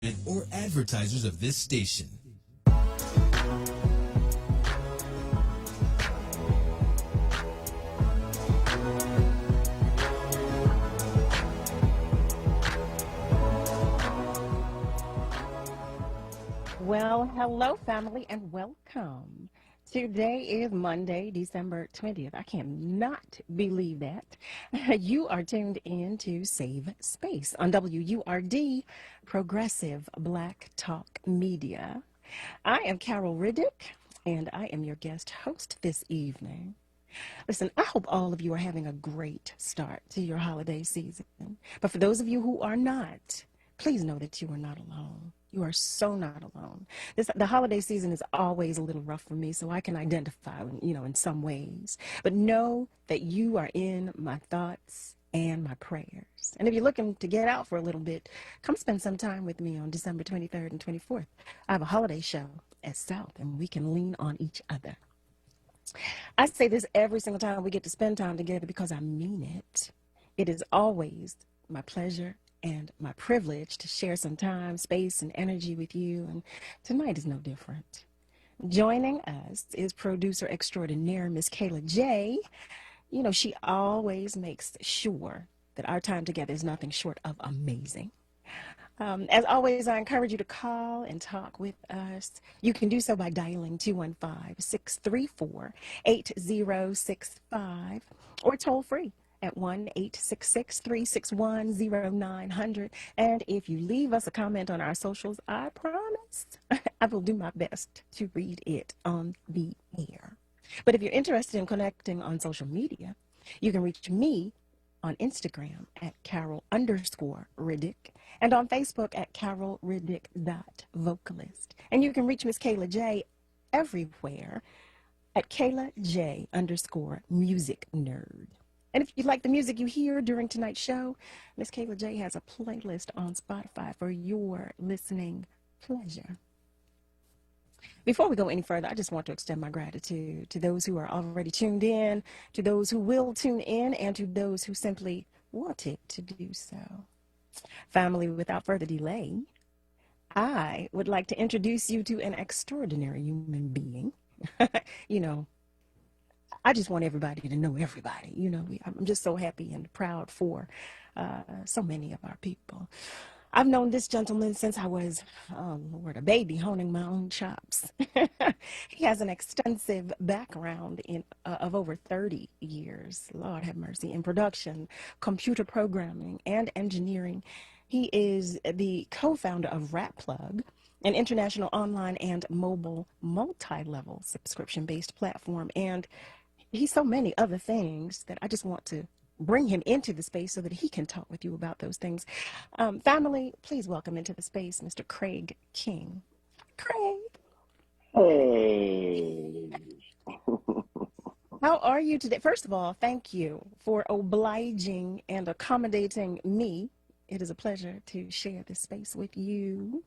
or advertisers of this station. Well, hello, family, and welcome. Today is Monday, December 20th. I cannot believe that. You are tuned in to Save Space on WURD, Progressive Black Talk Media. I am Carol Riddick, and I am your guest host this evening. Listen, I hope all of you are having a great start to your holiday season. But for those of you who are not, please know that you are not alone. You are so not alone. The holiday season is always a little rough for me, so I can identify, in some ways. But know that you are in my thoughts and my prayers. And if you're looking to get out for a little bit, come spend some time with me on December 23rd and 24th. I have a holiday show at South, and we can lean on each other. I say this every single time we get to spend time together because I mean it. It is always my pleasure and my privilege to share some time, space, and energy with you, and tonight is no different. Joining us is producer extraordinaire, Miss Kayla J. She always makes sure that our time together is nothing short of amazing. As always, I encourage you to call and talk with us. You can do so by dialing 215-634-8065 or toll free at 1-866-361-0900. And if you leave us a comment on our socials, I promise I will do my best to read it on the air. But if you're interested in connecting on social media, you can reach me on Instagram at Carol_Riddick and on Facebook at CarolRiddick.vocalist. And you can reach Miss Kayla J everywhere at Kayla J_music nerd. And if you like the music you hear during tonight's show, Miss Kayla J has a playlist on Spotify for your listening pleasure. Before we go any further, I just want to extend my gratitude to those who are already tuned in, to those who will tune in, and to those who simply wanted to do so. Family, without further delay, I would like to introduce you to an extraordinary human being. I just want everybody to know everybody. I'm just so happy and proud for so many of our people. I've known this gentleman since I was, a baby, honing my own chops. He has an extensive background of over 30 years, Lord have mercy, in production, computer programming, and engineering. He is the co-founder of RapPlug, an international online and mobile multi-level subscription-based platform. And he's so many other things that I just want to bring him into the space so that he can talk with you about those things. Family, please welcome into the space Mr. Craig King. Craig. Hey. How are you today? First of all, thank you for obliging and accommodating me. It is a pleasure to share this space with you.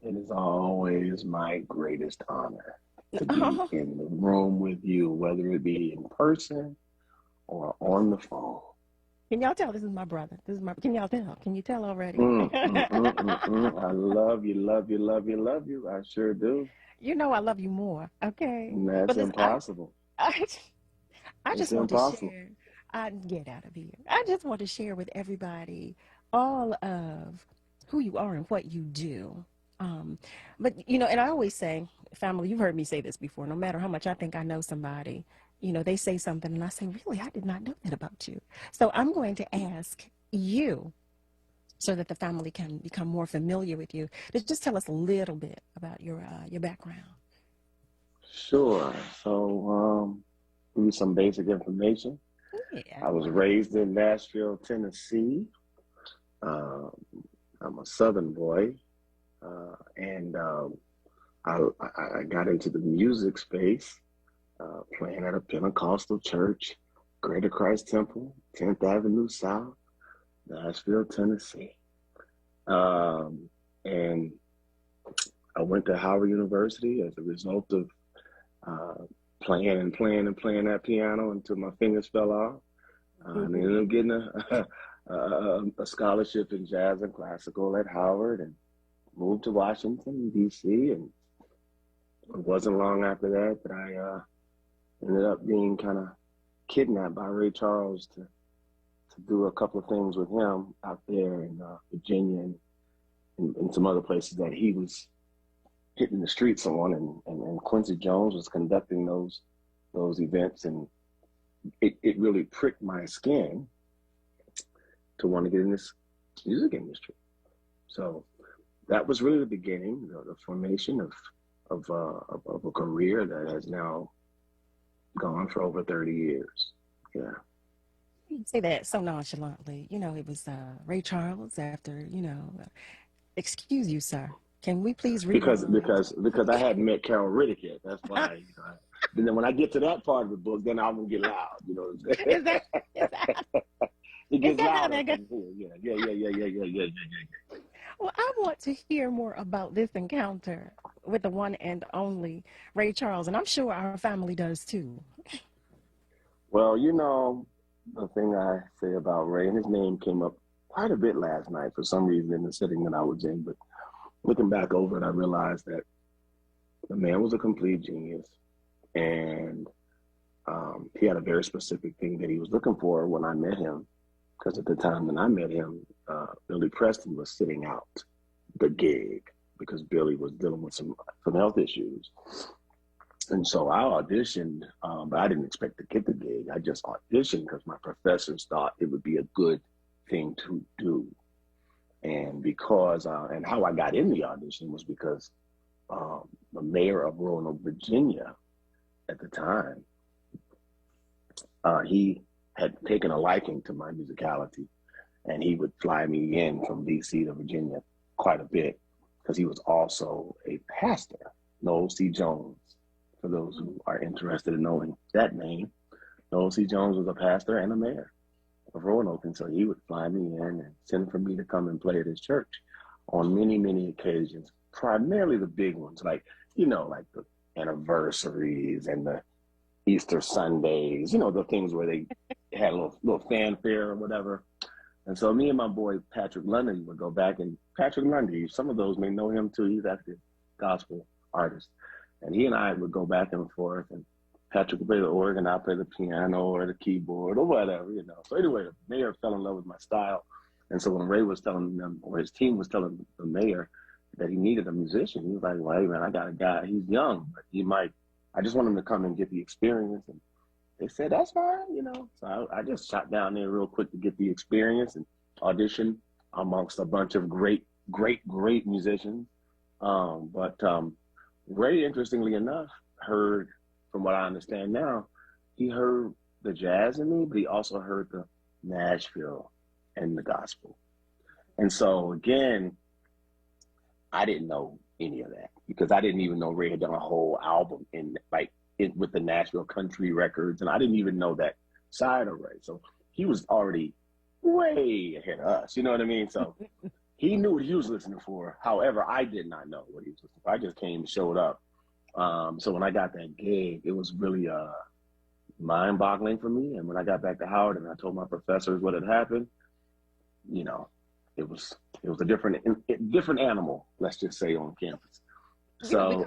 It is always my greatest honor to be in the room with you, whether it be in person or on the phone. Can y'all tell this is my brother? Can y'all tell? Can you tell already? I love you, love you, love you, love you. I sure do. You know I love you more, okay? That's impossible. I just want to share. Get out of here. I just want to share with everybody all of who you are and what you do. But, and I always say, family, you've heard me say this before, no matter how much I think I know somebody, they say something and I say, really, I did not know that about you. So I'm going to ask you, so that the family can become more familiar with you, to just tell us a little bit about your background. Sure. So, give you some basic information. Yeah. I was raised in Nashville, Tennessee. I'm a Southern boy, and I got into the music space, playing at a Pentecostal church, Greater Christ Temple, 10th Avenue South, Nashville, Tennessee. And I went to Howard University as a result of playing that piano until my fingers fell off. And ended up getting a scholarship in jazz and classical at Howard, and moved to Washington, D.C., and it wasn't long after that that I ended up being kind of kidnapped by Ray Charles to do a couple of things with him out there in Virginia and some other places that he was hitting the streets on, and Quincy Jones was conducting those events, and it really pricked my skin to want to get in this music industry. So that was really the beginning, the formation of a career that has now gone for over 30 years. Yeah. You say that so nonchalantly. You know, it was Ray Charles after, excuse you, sir. Can we please Because rewind? because I hadn't met Carol Riddick yet. That's why. And then when I get to that part of the book, then I'm gonna get loud. You know what I'm saying? Is that, is that, It is gets that how loud that up goes? in here. Yeah. Well, I want to hear more about this encounter with the one and only Ray Charles, and I'm sure our family does too. Well, the thing I say about Ray, and his name came up quite a bit last night for some reason in the setting that I was in. But looking back over it, I realized that the man was a complete genius, and he had a very specific thing that he was looking for when I met him. Because at the time when I met him, Billy Preston was sitting out the gig because Billy was dealing with some health issues. And so I auditioned, but I didn't expect to get the gig. I just auditioned because my professors thought it would be a good thing to do. And because, and how I got in the audition was because the mayor of Roanoke, Virginia at the time, he had taken a liking to my musicality, and he would fly me in from DC to Virginia quite a bit because he was also a pastor, Noel C. Jones. For those who are interested in knowing that name, Noel C. Jones was a pastor and a mayor of Roanoke, and so he would fly me in and send for me to come and play at his church on many, many occasions, primarily the big ones, like the anniversaries and the Easter Sundays, the things where they had a little fanfare or whatever. And so me and my boy Patrick Lundy would go back, and Patrick Lundy, some of those may know him too. He's actually a gospel artist. And he and I would go back and forth, and Patrick would play the organ, I'd play the piano or the keyboard or whatever, So anyway, the mayor fell in love with my style. And so when Ray was telling them, or his team was telling the mayor that he needed a musician, he was like, well, hey man, I got a guy, he's young, but I just want him to come and get the experience. And they said, that's fine, So I just shot down there real quick to get the experience and audition amongst a bunch of great musicians. But Ray, interestingly enough, heard, from what I understand now, he heard the jazz in me, but he also heard the Nashville and the gospel. And so again, I didn't know any of that because I didn't even know Ray had done a whole album with the Nashville country records, and I didn't even know that side of Ray. So he was already way ahead of us, you know what I mean? So he knew what he was listening for. However, I did not know what he was listening for. I just came and showed up. So when I got that gig, it was really mind-boggling for me. And when I got back to Howard and I told my professors what had happened, it was a different animal, let's just say, on campus. So,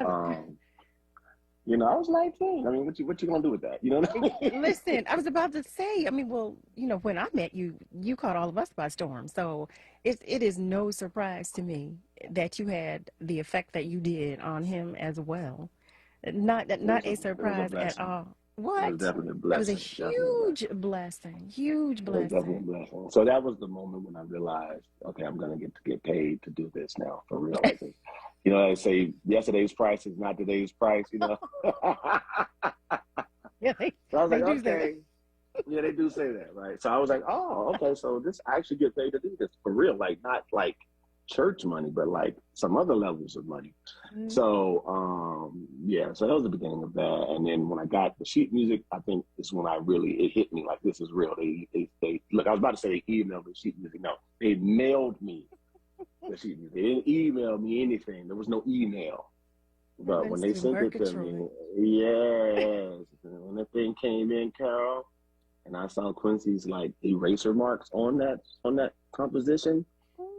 I was 19. I mean, what you gonna do with that? You know what I mean? Listen, I was about to say, when I met you, you caught all of us by storm. So it is no surprise to me that you had the effect that you did on him as well. Not a surprise at all. It What? was definitely a That was a blessing. huge blessing. Huge It was definitely a blessing. blessing. So that was the moment when I realized, okay, I'm gonna get paid to do this now for real. They say yesterday's price is not today's price. So Yeah, I was they like, do say that. okay, yeah, they do say that, right? So I was like, oh, okay, so this I actually get paid to do this for real, like not like church money, but like some other levels of money. Mm. So so that was the beginning of that. And then when I got the sheet music, I think is when it hit me like this is real. They look, I was about to say they emailed me sheet music. No, they mailed me the sheet music. They didn't email me anything. There was no email. But when they Thanks to sent it to me, Murgatroyd. yes, when the thing came in, Carol, and I saw Quincy's like eraser marks on that composition,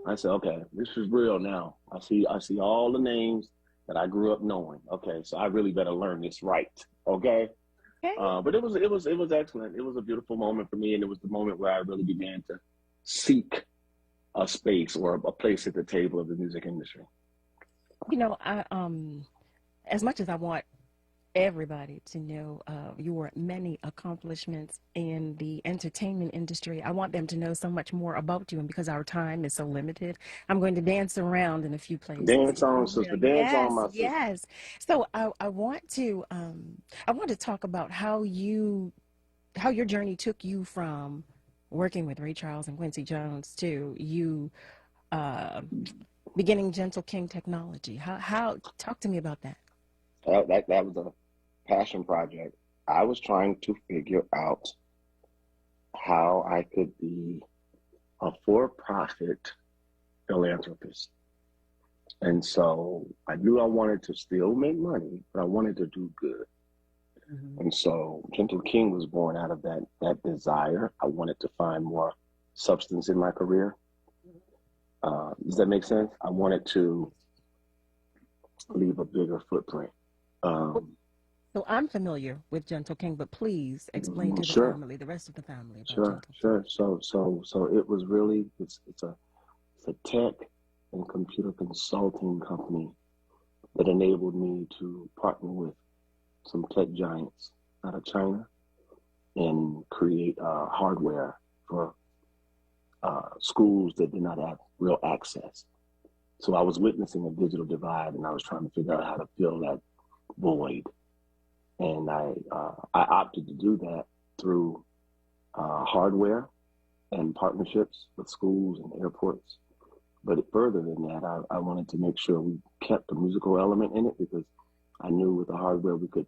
I said, okay, this is real now. I see all the names that I grew up knowing. Okay, so I really better learn this right. Okay. Okay. But it was excellent. It was a beautiful moment for me, and it was the moment where I really began to seek a space or a place at the table of the music industry. I as much as I want everybody to know your many accomplishments in the entertainment industry, I want them to know so much more about you. And because our time is so limited, I'm going to dance around in a few places, Dance if on, you will. sister. Dance on, Yes, my sister. yes. So I want to talk about how your journey took you from working with Ray Charles and Quincy Jones to you uh, beginning Gentle King Technology. How talk to me about that. That was a passion project. I was trying to figure out how I could be a for-profit philanthropist. And so I knew I wanted to still make money, but I wanted to do good. Hmm. And so Gentle King was born out of that desire. I wanted to find more substance in my career. Does that make sense? I wanted to leave a bigger footprint. Um, So I'm familiar with Gentle King, but please explain to the sure, family, the rest of the family, about sure, Gentle King. sure. So it was really it's a tech and computer consulting company that enabled me to partner with some tech giants out of China and create hardware for schools that did not have real access. So I was witnessing a digital divide, and I was trying to figure out how to fill that void. And I opted to do that through hardware and partnerships with schools and airports. But further than that, I wanted to make sure we kept the musical element in it, because I knew with the hardware we could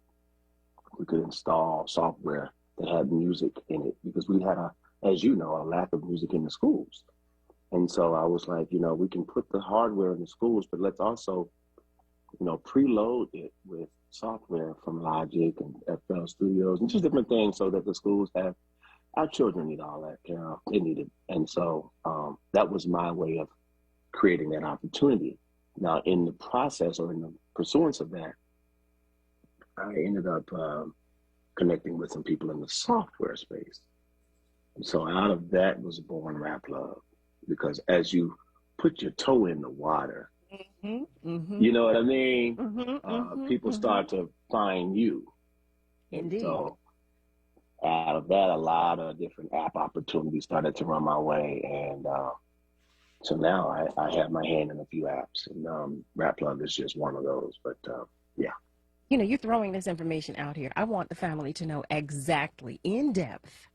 install software that had music in it, because we had as you know, a lack of music in the schools. And so I was like, we can put the hardware in the schools, but let's also, preload it with software from Logic and FL Studios and just different things, so that the schools have, our children need all that, Carol. They need it. And so that was my way of creating that opportunity. Now, in the process, or in the pursuance of that, I ended up connecting with some people in the software space. And so out of that was born Rap Love, because as you put your toe in the water, Hmm. Hmm. you know what I mean? Hmm. Hmm. People Hmm. start to find you. And Indeed. so out of that, a lot of different app opportunities started to run my way. And so now I have my hand in a few apps, and Rap Love is just one of those. But yeah. You're throwing this information out here. I want the family to know exactly, in depth,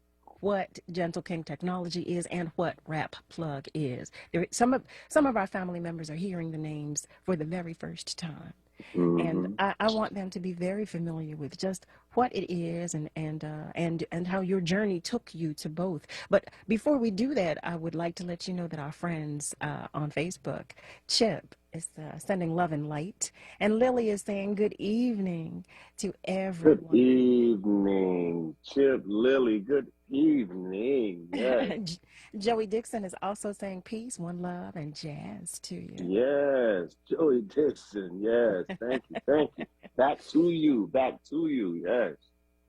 what Gentle King Technology is and what Rap Plug is. Some of our family members are hearing the names for the very first time. And Hmm. I want them to be very familiar with just what it is, and how your journey took you to both. But before we do that, I would like to let you know that our friends on Facebook, Chip is sending love and light, and Lily is saying good evening to Good everyone. evening, Chip, Lily. Good evening. Yes. Joey Dixon is also saying peace, one love, and jazz to you. Yes. Joey Dixon. Yes. Thank you. Thank you. Back to you. Back to you. Yes.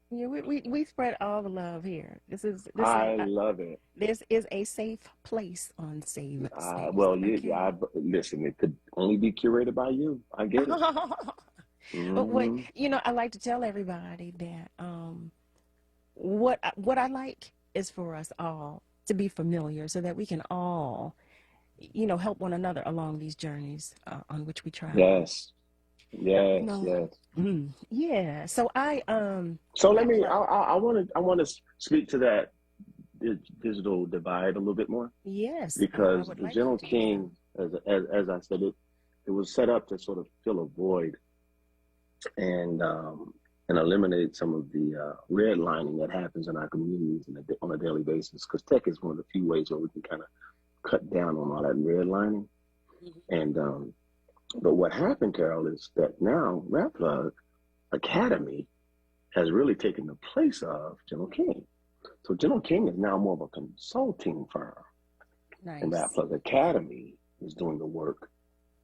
Yeah, we spread all the love here. I love it. This is a safe place on Save Space. Well, Okay. listen, it could only be curated by you. I get it. But Hmm. I like to tell everybody that what I like is for us all to be familiar, so that we can all, help one another along these journeys on which we travel. Yes. Yes. No. Yes. Yeah. So So let Rap me. Love. I want to speak to that digital divide a little bit more, Yes, I because would the like for you Gentle to do so. King, as I said, it was set up to sort of fill a void, and eliminate some of the redlining that happens in our communities on a daily basis. Because tech is one of the few ways where we can kind of cut down on all that redlining. And but what happened, Carol, is that now Rap Plug Academy has really taken the place of Gentle King. So Gentle King is now more of a consulting firm. And Rap Nice. Plug Academy is doing the work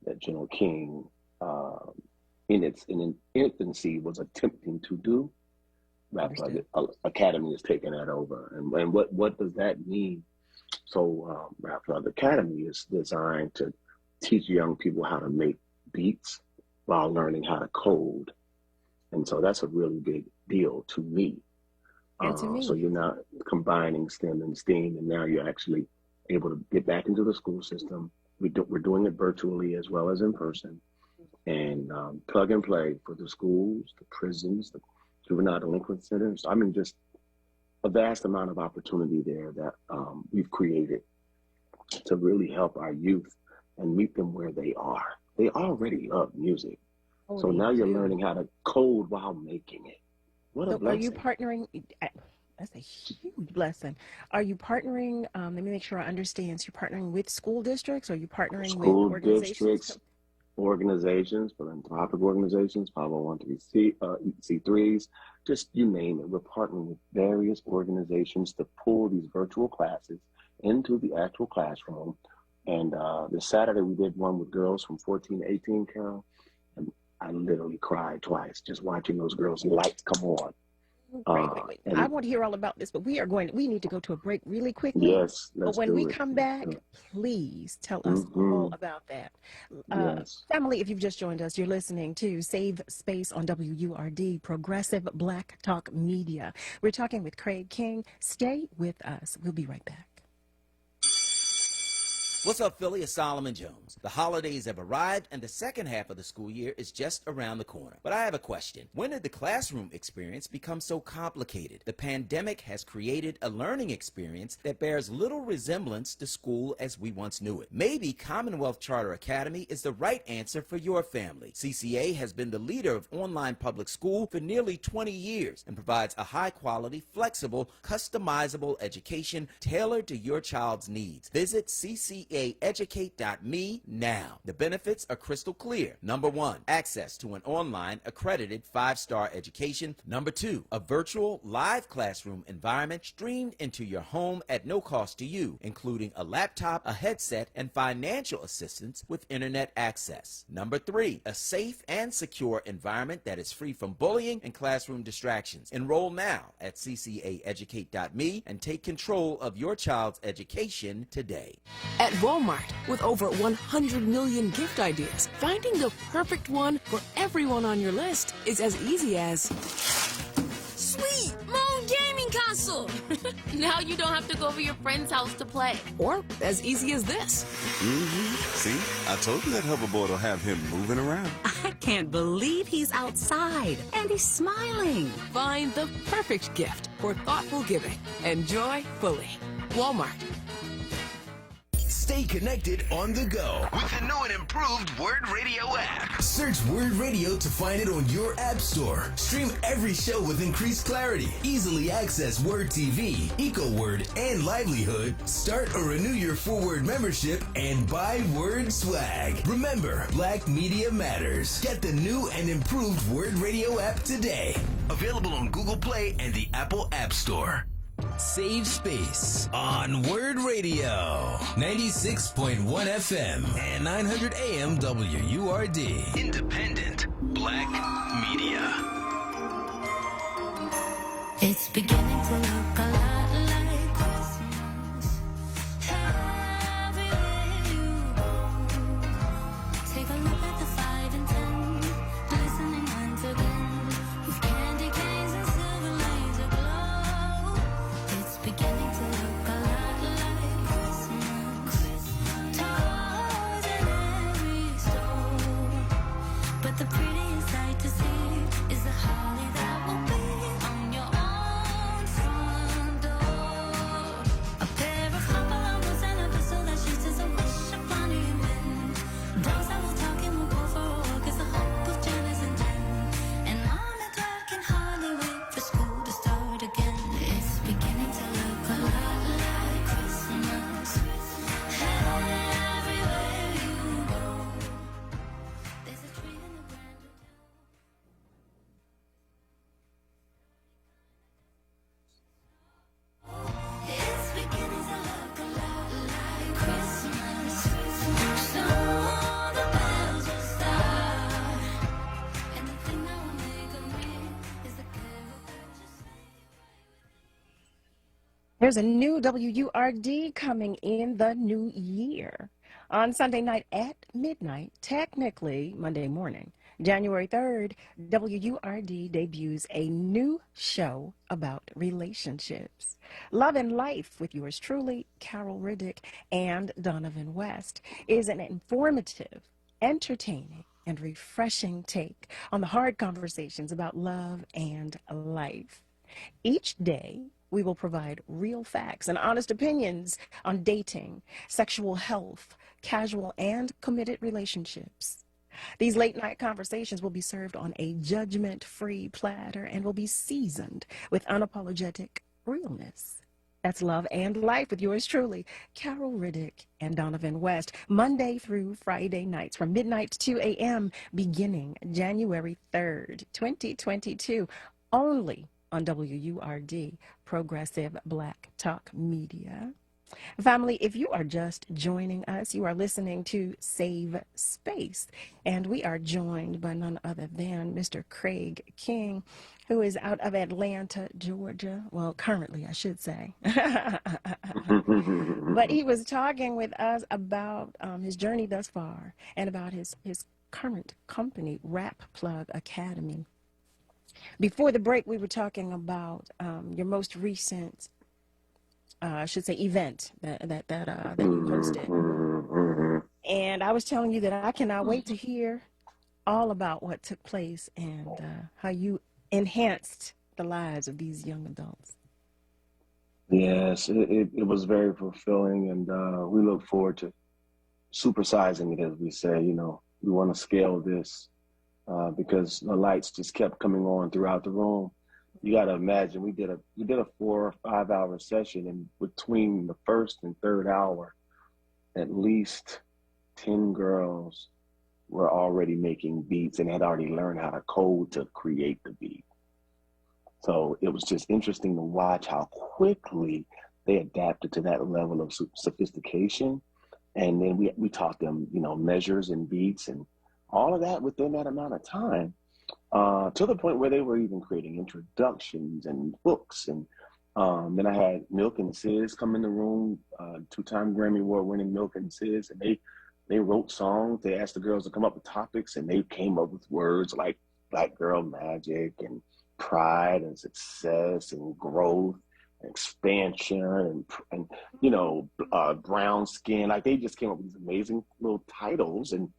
that General King, in infancy, was attempting to do. Rap Plug Understood. Academy is taking that over. And what does that mean? So, Rap Plug Academy is designed to teach young people how to make beats while learning how to code. And so that's a really big deal to me. And to So me, you're not combining STEM and STEAM, and now you're actually able to get back into the school system. We're doing it virtually as well as in person, and plug and play for the schools, the prisons, the juvenile delinquent centers. I mean, just a vast amount of opportunity there that we've created to really help our youth and meet them where they are. They already love music. oh, So they now you're do. learning how to code while making it. What a So are you blessing. partnering? That's a huge blessing. Are you partnering? Let me make sure I understand. So you're partnering with school districts, or are you partnering with School organizations? districts, organizations, philanthropic organizations, 501c3s, just you name it. We're partnering with various organizations to pull these virtual classes into the actual classroom. And this Saturday, we did one with girls from 14 to 18, Carol. And I literally cried twice just watching those girls' lights come on. Wait. I And want to hear all about this, but we need to go to a break really quickly. yes, But let's when we do it. come Let's do back, it. please tell us all Hmm. about that. Yes. Family, if you've just joined us, you're listening to Save Space on WURD, Progressive Black Talk Media. We're talking with Craig King. Stay with us. We'll be right back. What's up, Philly? It's Solomon Jones. The holidays have arrived, and the second half of the school year is just around the corner. But I have a question. When did the classroom experience become so complicated? The pandemic has created a learning experience that bears little resemblance to school as we once knew it. Maybe Commonwealth Charter Academy is the right answer for your family. CCA has been the leader of online public school for nearly 20 years and provides a high-quality, flexible, customizable education tailored to your child's needs. Visit ccaeducate.me now. The benefits are crystal clear. Number one, access to an online accredited 5-star education. Number two, a virtual live classroom environment streamed into your home at no cost to you, including a laptop, a headset, and financial assistance with internet access. Number three, a safe and secure environment that is free from bullying and classroom distractions. Enroll now at ccaeducate.me and take control of your child's education today. At Walmart, with over 100 million gift ideas, finding the perfect one for everyone on your list is as easy as... Sweet! My own gaming console! Now you don't have to go over your friend's house to play. Or as easy as this. See? I told you that hoverboard will have him moving around. I can't believe he's outside and he's smiling. Find the perfect gift for thoughtful giving. Enjoy fully. Walmart. Stay connected on the go. With the new and improved Word Radio app. Search Word Radio to find it on your app store. Stream every show with increased clarity. Easily access Word TV, EcoWord, and Livelihood. Start or renew your full Word membership and buy Word swag. Remember, Black Media Matters. Get the new and improved Word Radio app today. Available on Google Play and the Apple App Store. Save Space on Word Radio. 96.1 FM and 900 AM WURD. Independent Black Media. It's beginning to look a lot like Christmas. Everywhere you go. Take a look at the 5 and 10, listening once again. With candy canes and silver laser glow. It's beginning to look a lot like Christmas. Toys in every store. But the prettiest sight to see is the holly that will be on your own front door. There's a new WURD coming in the new year. On Sunday night at midnight, technically Monday morning, January 3rd, WURD debuts a new show about relationships. Love and Life with yours truly, Carol Riddick and Donovan West, is an informative, entertaining, and refreshing take on the hard conversations about love and life. Each day, we will provide real facts and honest opinions on dating, sexual health, casual and committed relationships. These late night conversations will be served on a judgment-free platter and will be seasoned with unapologetic realness. That's Love and Life with yours truly, Carol Riddick and Donovan West, Monday through Friday nights from midnight to 2 a.m. beginning January 3rd, 2022, only on WURD, Progressive Black Talk Media. Family, if you are just joining us, you are listening to Save Space, and we are joined by none other than Mr. Craig King, who is out of Atlanta, Georgia. Well, currently, I should say. But he was talking with us about his journey thus far and about his current company, Rap Plug Academy. Before the break, we were talking about your most recent, I should say, event that you hosted. And I was telling you that I cannot wait to hear all about what took place and how you enhanced the lives of these young adults. Yes, it was very fulfilling, and we look forward to supersizing it, as we say. You know, we want to scale this because the lights just kept coming on throughout the room. You got to imagine we did a 4 or 5 hour session, and between the first and third hour, at least 10 girls were already making beats and had already learned how to code to create the beat. So it was just interesting to watch how quickly they adapted to that level of sophistication. And then we taught them, you know, measures and beats and all of that within that amount of time, to the point where they were even creating introductions and books. And then I had Milk and Sis come in the room, 2-time Grammy Award winning Milk and Sis, and they wrote songs. They asked the girls to come up with topics, and they came up with words like Black Girl Magic and pride and success and growth and expansion and you know, brown skin. Like, they just came up with these amazing little titles, and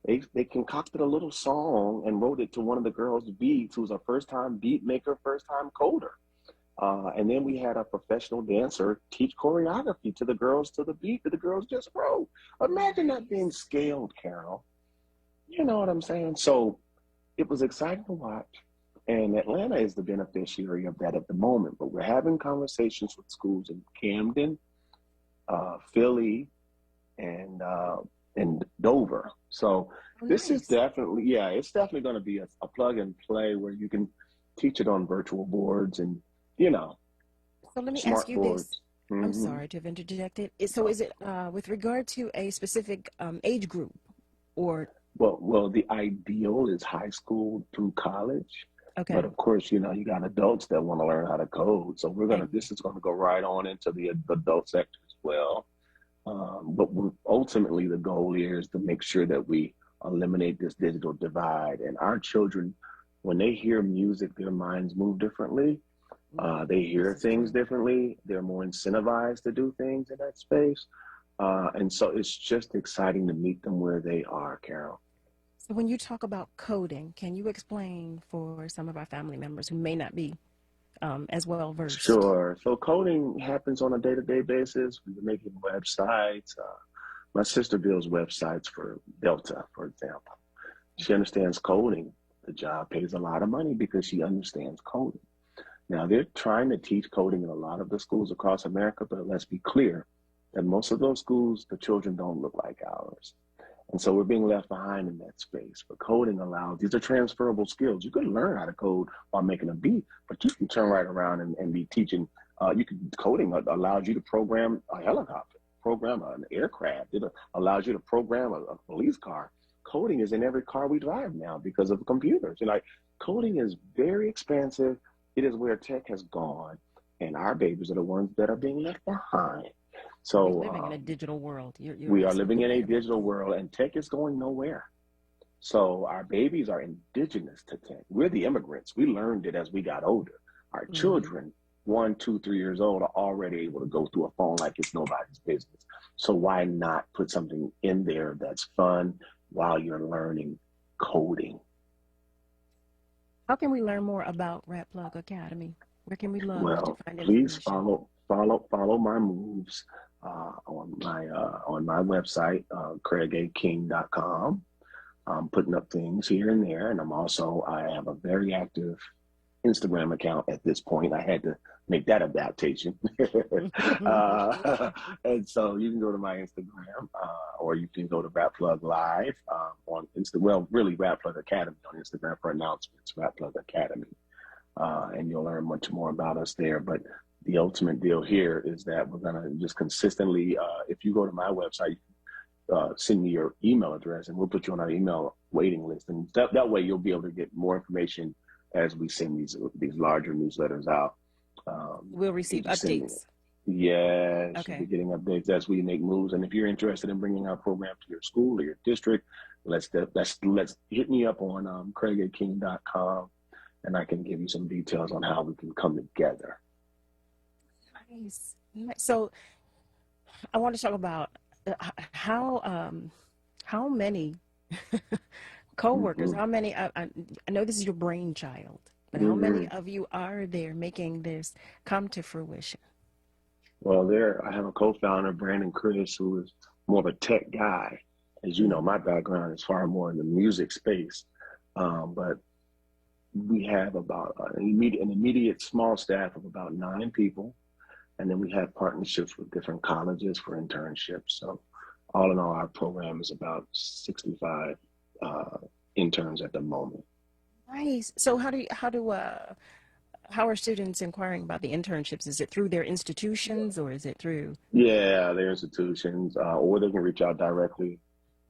they concocted a little song and wrote it to one of the girls' beats, who was a first-time beat maker, first-time coder. And then we had a professional dancer teach choreography to the girls to the beat that the girls just wrote. Imagine that being scaled, Carol. You know what I'm saying? So it was exciting to watch. And Atlanta is the beneficiary of that at the moment. But we're having conversations with schools in Camden, Philly, and Dover. So this is definitely, it's definitely going to be a plug and play where you can teach it on virtual boards and, you know, so let me smart ask you boards. this. I'm sorry to have interjected. So is it with regard to a specific age group or? Well, the ideal is high school through college. Okay. But of course, you know, you got adults that want to learn how to code. So this is going to go right on into the adult sector as well. But ultimately, the goal here is to make sure that we eliminate this digital divide. And our children, when they hear music, their minds move differently. They hear things differently. They're more incentivized to do things in that space. And so it's just exciting to meet them where they are, Carol. So when you talk about coding, can you explain for some of our family members who may not be as well versed? Sure. So coding happens on a day-to-day basis. We're making websites. My sister builds websites for Delta, for example. She understands coding. The job pays a lot of money because she understands coding. Now, they're trying to teach coding in a lot of the schools across America, but let's be clear that most of those schools, the children don't look like ours. And so we're being left behind in that space. But coding allows, these are transferable skills. You can learn how to code while making a beat, but you can turn right around and be teaching. Coding allows you to program a helicopter, program an aircraft. It allows you to program a police car. Coding is in every car we drive now because of computers. And coding is very expansive. It is where tech has gone. and our babies are the ones that are being left behind. We're So living in a digital world. You're we are living in a absolutely right. digital world, and tech is going nowhere. So our babies are indigenous to tech. We're the immigrants. We learned it as we got older. Our children, 1, 2, 3 years old, are already able to go through a phone like it's nobody's business. So why not put something in there that's fun while you're learning coding? How can we learn more about Rap Plug Academy? Where can we log to Well, find please information? follow my moves on my website, craigaking.com. I'm putting up things here and there, and I have a very active Instagram account at this point. I had to make that adaptation. And so you can go to my Instagram, or you can go to Rap Plug Live on Insta. Well, really Rap Plug Academy on Instagram for announcements, Rap Plug Academy. And you'll learn much more about us there. But the ultimate deal here is that we're going to just consistently, if you go to my website, send me your email address and we'll put you on our email waiting list. And that way you'll be able to get more information as we send these larger newsletters out. We'll receive updates. Yes, Okay. you'll be getting updates as we make moves. And if you're interested in bringing our program to your school or your district, let's hit me up on craigaking.com and I can give you some details on how we can come together. Nice. So I want to talk about how many co-workers, how many, I know this is your brainchild, but how many of you are there making this come to fruition? Well, I have a co-founder, Brandon Chris, who is more of a tech guy. As you know, my background is far more in the music space, but we have about an immediate small staff of about 9 people. And then we have partnerships with different colleges for internships. So all in all, our program is about 65 interns at the moment. Nice. So how are students inquiring about the internships? Is it through their institutions or is it through? Yeah, their institutions, or they can reach out directly,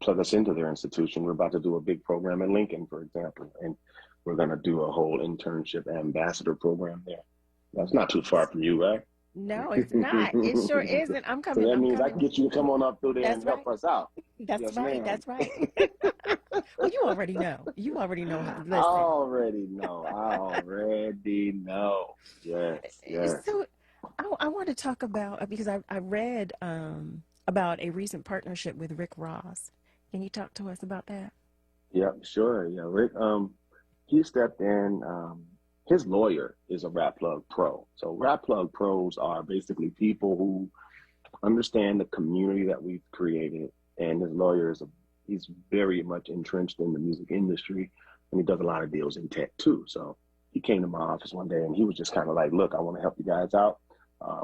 plug us into their institution. We're about to do a big program in Lincoln, for example, and we're going to do a whole internship ambassador program there. That's not too far from you, right? No, it's not. It sure isn't. I'm coming. So that I'm means I coming. can get you to come on up through there That's and help right. us out. That's Yes, right. ma'am. That's right. Well, you already know. You already know. I Listen. already know. Yes. So I want to talk about, because I read about a recent partnership with Rick Ross. Can you talk to us about that? Yep, sure. Yeah, Rick, he stepped in. His lawyer is a Rap Plug Pro. So Rap Plug Pros are basically people who understand the community that we've created. And his lawyer he's very much entrenched in the music industry, and he does a lot of deals in tech too. So he came to my office one day and he was just kind of like, look, I want to help you guys out.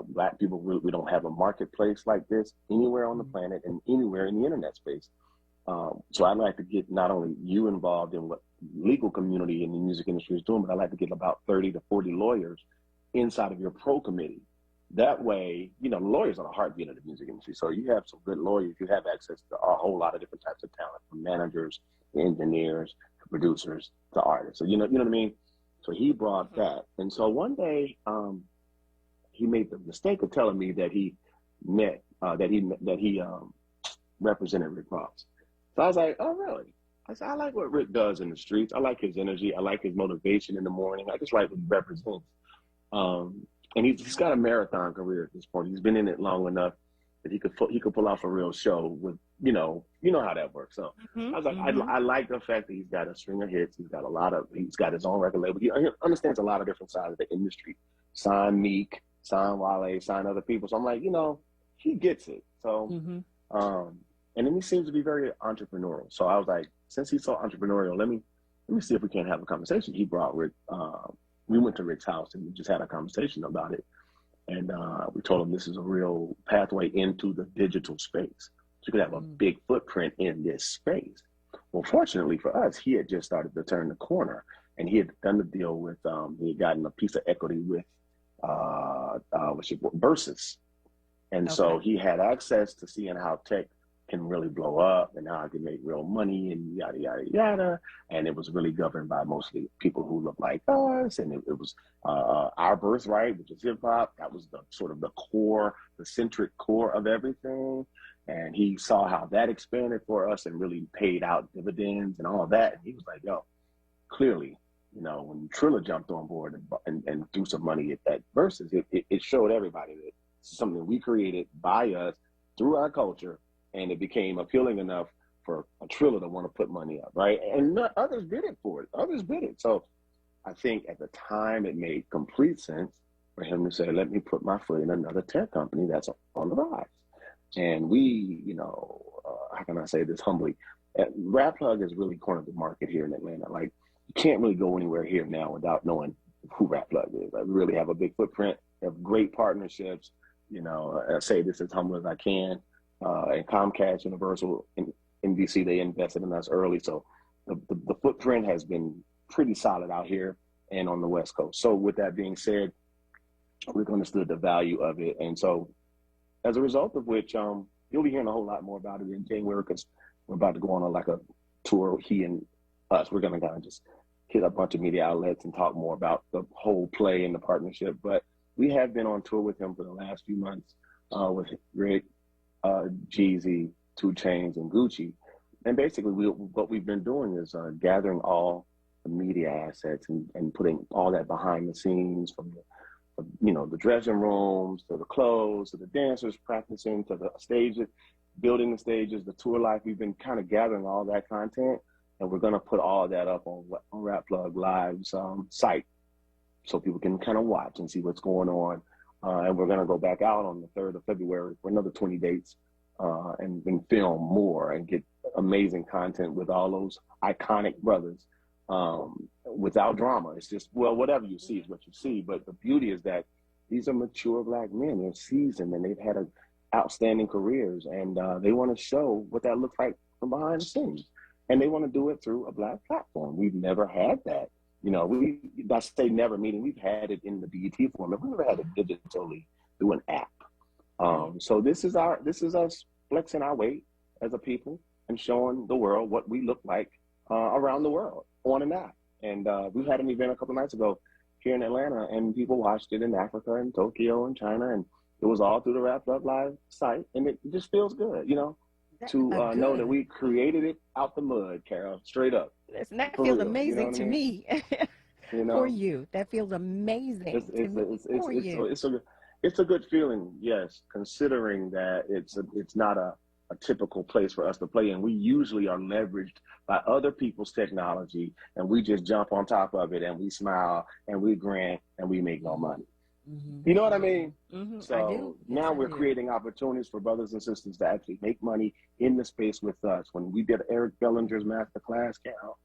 Black people, we don't have a marketplace like this anywhere on the planet and anywhere in the internet space. So I'd like to get not only you involved in what legal community in the music industry is doing, but I'd like to get about 30 to 40 lawyers inside of your pro committee. That way, lawyers are the heartbeat of the music industry. So you have some good lawyers, you have access to a whole lot of different types of talent, from managers to engineers to producers to artists. So you know what I mean? So he brought that. And so one day, he made the mistake of telling me that he represented Rick Ross. So I was like, oh, really? I said, I like what Rick does in the streets. I like his energy. I like his motivation in the morning. I just like what he represents. And he's got a marathon career at this point. He's been in it long enough that he could pull off a real show with, you know how that works. So I was like, I like the fact that he's got a string of hits. He's got his own record label. He understands a lot of different sides of the industry. Sign Meek, sign Wale, sign other people. So I'm like, he gets it. So, and then he seems to be very entrepreneurial. So I was like, since he's so entrepreneurial, let me see if we can't have a conversation. He brought Rick, we went to Rick's house and we just had a conversation about it. And we told him this is a real pathway into the digital space. So you could have a big footprint in this space. Well, fortunately for us, he had just started to turn the corner, and he had done the deal with, he had gotten a piece of equity with Versus. And so he had access to seeing how tech can really blow up and how I can make real money and yada, yada, yada. And it was really governed by mostly people who look like us. And it was our birthright, which is hip hop. That was the sort of the core, the centric core of everything. And he saw how that expanded for us and really paid out dividends and all that. And he was like, yo, clearly, you know, when Trilla jumped on board and threw some money at that Versus, it showed everybody that it's something we created by us through our culture, and it became appealing enough for a Trilla to want to put money up, right? And others did it for it. Others did it. So I think at the time it made complete sense for him to say, let me put my foot in another tech company that's on the rise. And we, you know, how can I say this humbly? Rap Plug has really cornered the market here in Atlanta. Like, you can't really go anywhere here now without knowing who Rap Plug is. Like, we really have a big footprint, have great partnerships. You know, I say this as humble as I can. And Comcast, Universal, and NBC, they invested in us early. So the footprint has been pretty solid out here and on the West Coast. So with that being said, we've understood the value of it. And so as a result of which, you'll be hearing a whole lot more about it in January, because we're about to go on like a tour, he and us. We're going to kind of just hit a bunch of media outlets and talk more about the whole play and the partnership. But we have been on tour with him for the last few months with Rick, Jeezy, 2 Chainz, and Gucci. And basically what we've been doing is gathering all the media assets and putting all that behind the scenes, from the dressing rooms to the clothes to the dancers practicing to the stages, building the stages, the tour life. We've been kind of gathering all that content, and we're going to put all that up on Rap Plug Live's site, so people can kind of watch and see what's going on. And we're going to go back out on the 3rd of February for another 20 dates and film more and get amazing content with all those iconic brothers without drama. It's just, well, whatever you see is what you see. But the beauty is that these are mature Black men. They're seasoned and they've had outstanding careers, and they want to show what that looks like from behind the scenes. And they want to do it through a Black platform. We've never had that. You know, I say never, meaning we've had it in the BET form, but we've never had it digitally through an app. So this is us flexing our weight as a people and showing the world what we look like around the world on an app. And we had an event a couple nights ago here in Atlanta, and people watched it in Africa and Tokyo and China, and it was all through the Rap Plug Live site, and it just feels good, you know, to know that we created it out the mud, Carol, straight up. That feels amazing, you know, to me. You know, for you, that feels amazing. It's a good feeling, yes, considering that it's not a typical place for us to play in. We usually are leveraged by other people's technology, and we just jump on top of it, and we smile, and we grin, and we make no money. Mm-hmm. You know what I mean? Mm-hmm. So now we're creating opportunities for brothers and sisters to actually make money in the space with us. When we did Eric Bellinger's masterclass, Cal,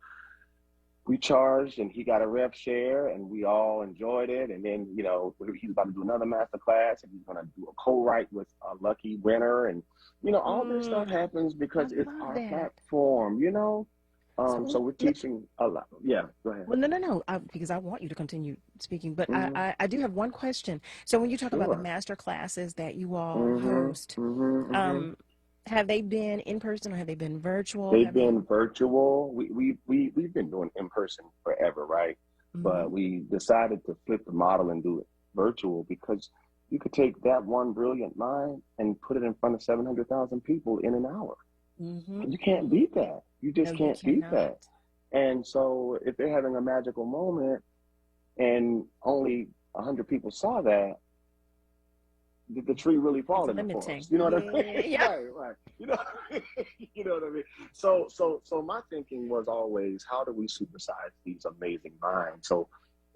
we charged, and he got a rev share, and we all enjoyed it. And then, you know, he's about to do another masterclass, and he's going to do a co-write with a lucky winner. And, you know, all this stuff happens because it's our platform, you know? So we're teaching a lot. Yeah, go ahead. Well, no, because I want you to continue speaking. But I do have one question. So when you talk about the master classes that you all host, have they been in person or have they been virtual? They've been virtual. We've been doing in person forever, right? But we decided to flip the model and do it virtual, because you could take that one brilliant mind and put it in front of 700,000 people in an hour. You can't beat that. You just can't beat that. And so if they're having a magical moment and only 100 people saw that, did the tree really fall in the forest? You know what I mean? Yeah. Right. You know, you know what I mean? So my thinking was always, how do we supersize these amazing minds? So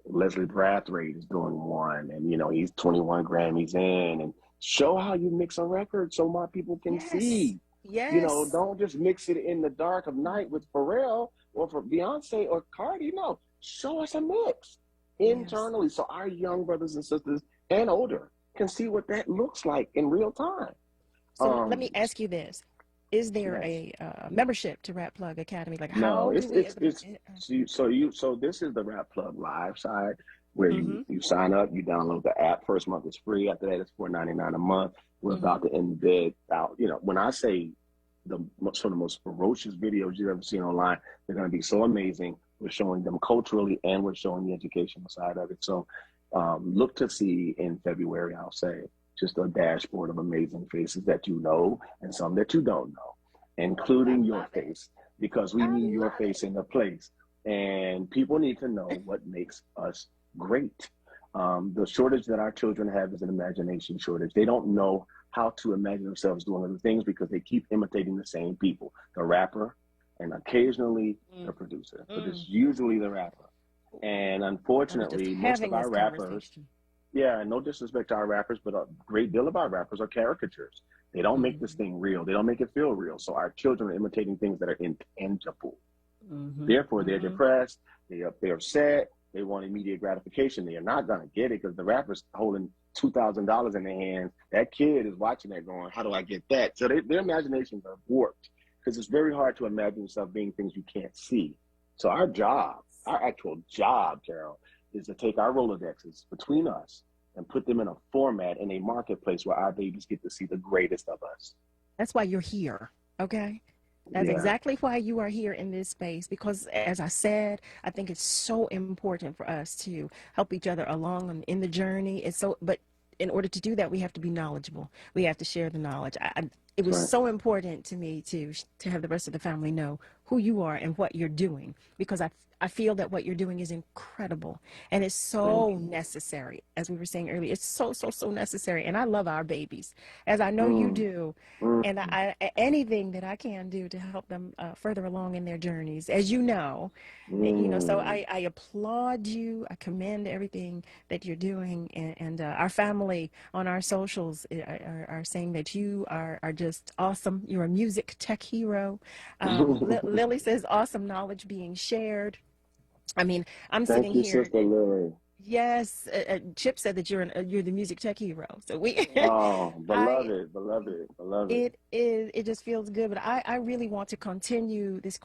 Leslie Brathwaite is doing one, and, you know, he's 21 Grammys in, and show how you mix a record so more people can see. Yes. You know, don't just mix it in the dark of night with Pharrell or for Beyonce or Cardi. No, show us a mix internally, so our young brothers and sisters and older can see what that looks like in real time. So let me ask you this. Is there a membership to Rap Plug Academy? Like, how so this is the Rap Plug Live side, where you sign up, you download the app. First month is free. After that, it's $4.99 a month. We're about to embed out. You know, when I say some of the most ferocious videos you've ever seen online. They're going to be so amazing. We're showing them culturally and we're showing the educational side of it. So look to see in February, I'll say, just a dashboard of amazing faces that you know and some that you don't know, including your face, because we need your face in the place. And people need to know what makes us great. The shortage that our children have is an imagination shortage. They don't know how to imagine themselves doing other things because they keep imitating the same people, the rapper and occasionally the producer, but it's usually the rapper. And unfortunately, most of our rappers, no disrespect to our rappers, but a great deal of our rappers are caricatures. They don't make this thing real. They don't make it feel real. So our children are imitating things that are intangible. Therefore, they're depressed, they're upset, they want immediate gratification. They are not going to get it because the rapper's holding $2,000 in their hands. That kid is watching that going, how do I get that? So their imaginations are warped because it's very hard to imagine yourself being things you can't see. So our actual job, Carol, is to take our Rolodexes between us and put them in a format in a marketplace where our babies get to see the greatest of us. That's why you're here, okay? That's exactly why you are here in this space, because as I said, I think it's so important for us to help each other along in the journey. But in order to do that, we have to be knowledgeable. We have to share the knowledge. It was so important to me to have the rest of the family know who you are and what you're doing, because I feel that what you're doing is incredible and it's so necessary. As we were saying earlier, it's so necessary. And I love our babies, as I know you do. And anything that I can do to help them further along in their journeys, as you know, so I applaud you. I commend everything that you're doing. And our family on our socials are saying that you are just awesome. You're a music tech hero. Lily says awesome knowledge being shared. I mean, I'm sitting here. Thank you, Sister Lily. Yes, Chip said that you're the music tech hero. So beloved. It just feels good. But I really want to continue this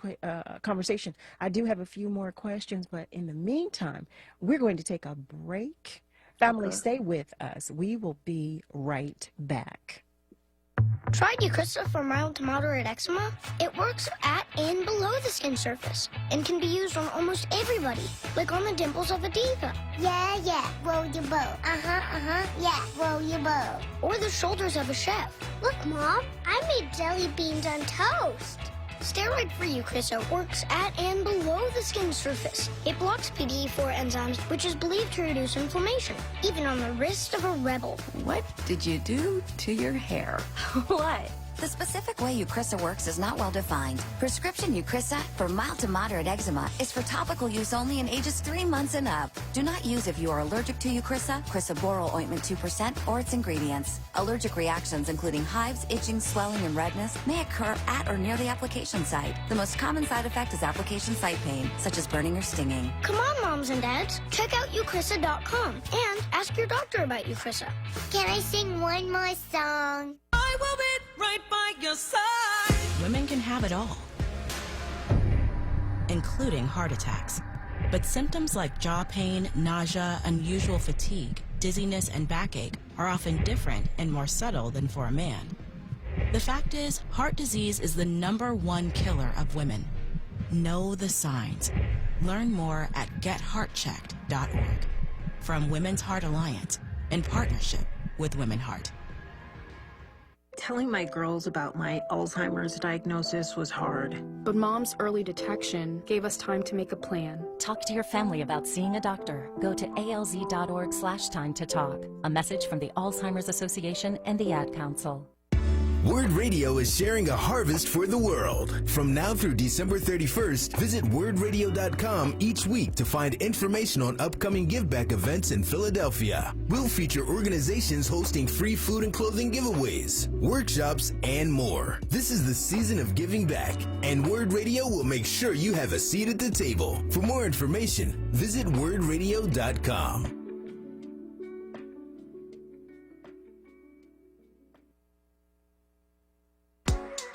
conversation. I do have a few more questions, but in the meantime, we're going to take a break. Family, stay with us. We will be right back. Tried Eucrisa for mild to moderate eczema? It works at and below the skin surface and can be used on almost everybody, like on the dimples of a diva. Yeah, roll your boat. Yeah, roll your boat. Or the shoulders of a chef. Look, Mom, I made jelly beans on toast. Steroid-free Eucrisa works at and below the skin surface. It blocks PDE4 enzymes, which is believed to reduce inflammation, even on the wrist of a rebel. What did you do to your hair? What? The specific way Eucrisa works is not well defined. Prescription Eucrisa for mild to moderate eczema is for topical use only in ages 3 months and up. Do not use if you are allergic to Eucrisa, Crisaborole ointment 2%, or its ingredients. Allergic reactions including hives, itching, swelling, and redness may occur at or near the application site. The most common side effect is application site pain, such as burning or stinging. Come on, moms and dads. Check out Eucrisa.com and ask your doctor about Eucrisa. Can I sing one more song? I will be right by your side. Women can have it all, including heart attacks. But symptoms like jaw pain, nausea, unusual fatigue, dizziness, and backache are often different and more subtle than for a man. The fact is, heart disease is the #1 killer of women. Know the signs. Learn more at getheartchecked.org. From Women's Heart Alliance, in partnership with Women Heart. Telling my girls about my Alzheimer's diagnosis was hard. But Mom's early detection gave us time to make a plan. Talk to your family about seeing a doctor. Go to alz.org/time to talk. A message from the Alzheimer's Association and the Ad Council. Word Radio is sharing a harvest for the world. From now through December 31st, visit wordradio.com each week to find information on upcoming Give Back events in Philadelphia. We'll feature organizations hosting free food and clothing giveaways, workshops, and more. This is the season of giving back, and Word Radio will make sure you have a seat at the table. For more information, visit wordradio.com.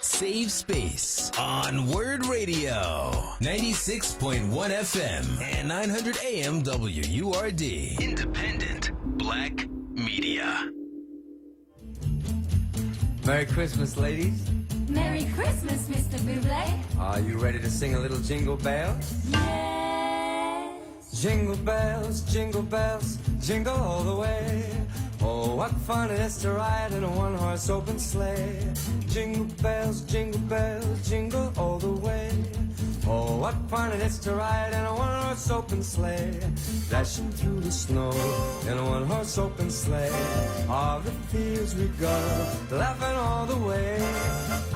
Save Space on Word Radio, 96.1 FM and 900 AM WURD. Independent Black Media. Merry Christmas, ladies. Merry Christmas, Mr. Buble. Are you ready to sing a little jingle bells? Yes. Jingle bells, jingle all the way. Oh, what fun it is to ride in a one-horse open sleigh. Jingle bells, jingle all the way. Oh, what fun it is to ride in a one-horse open sleigh. Dashing through the snow in a one-horse open sleigh. All the fields we go, laughing all the way.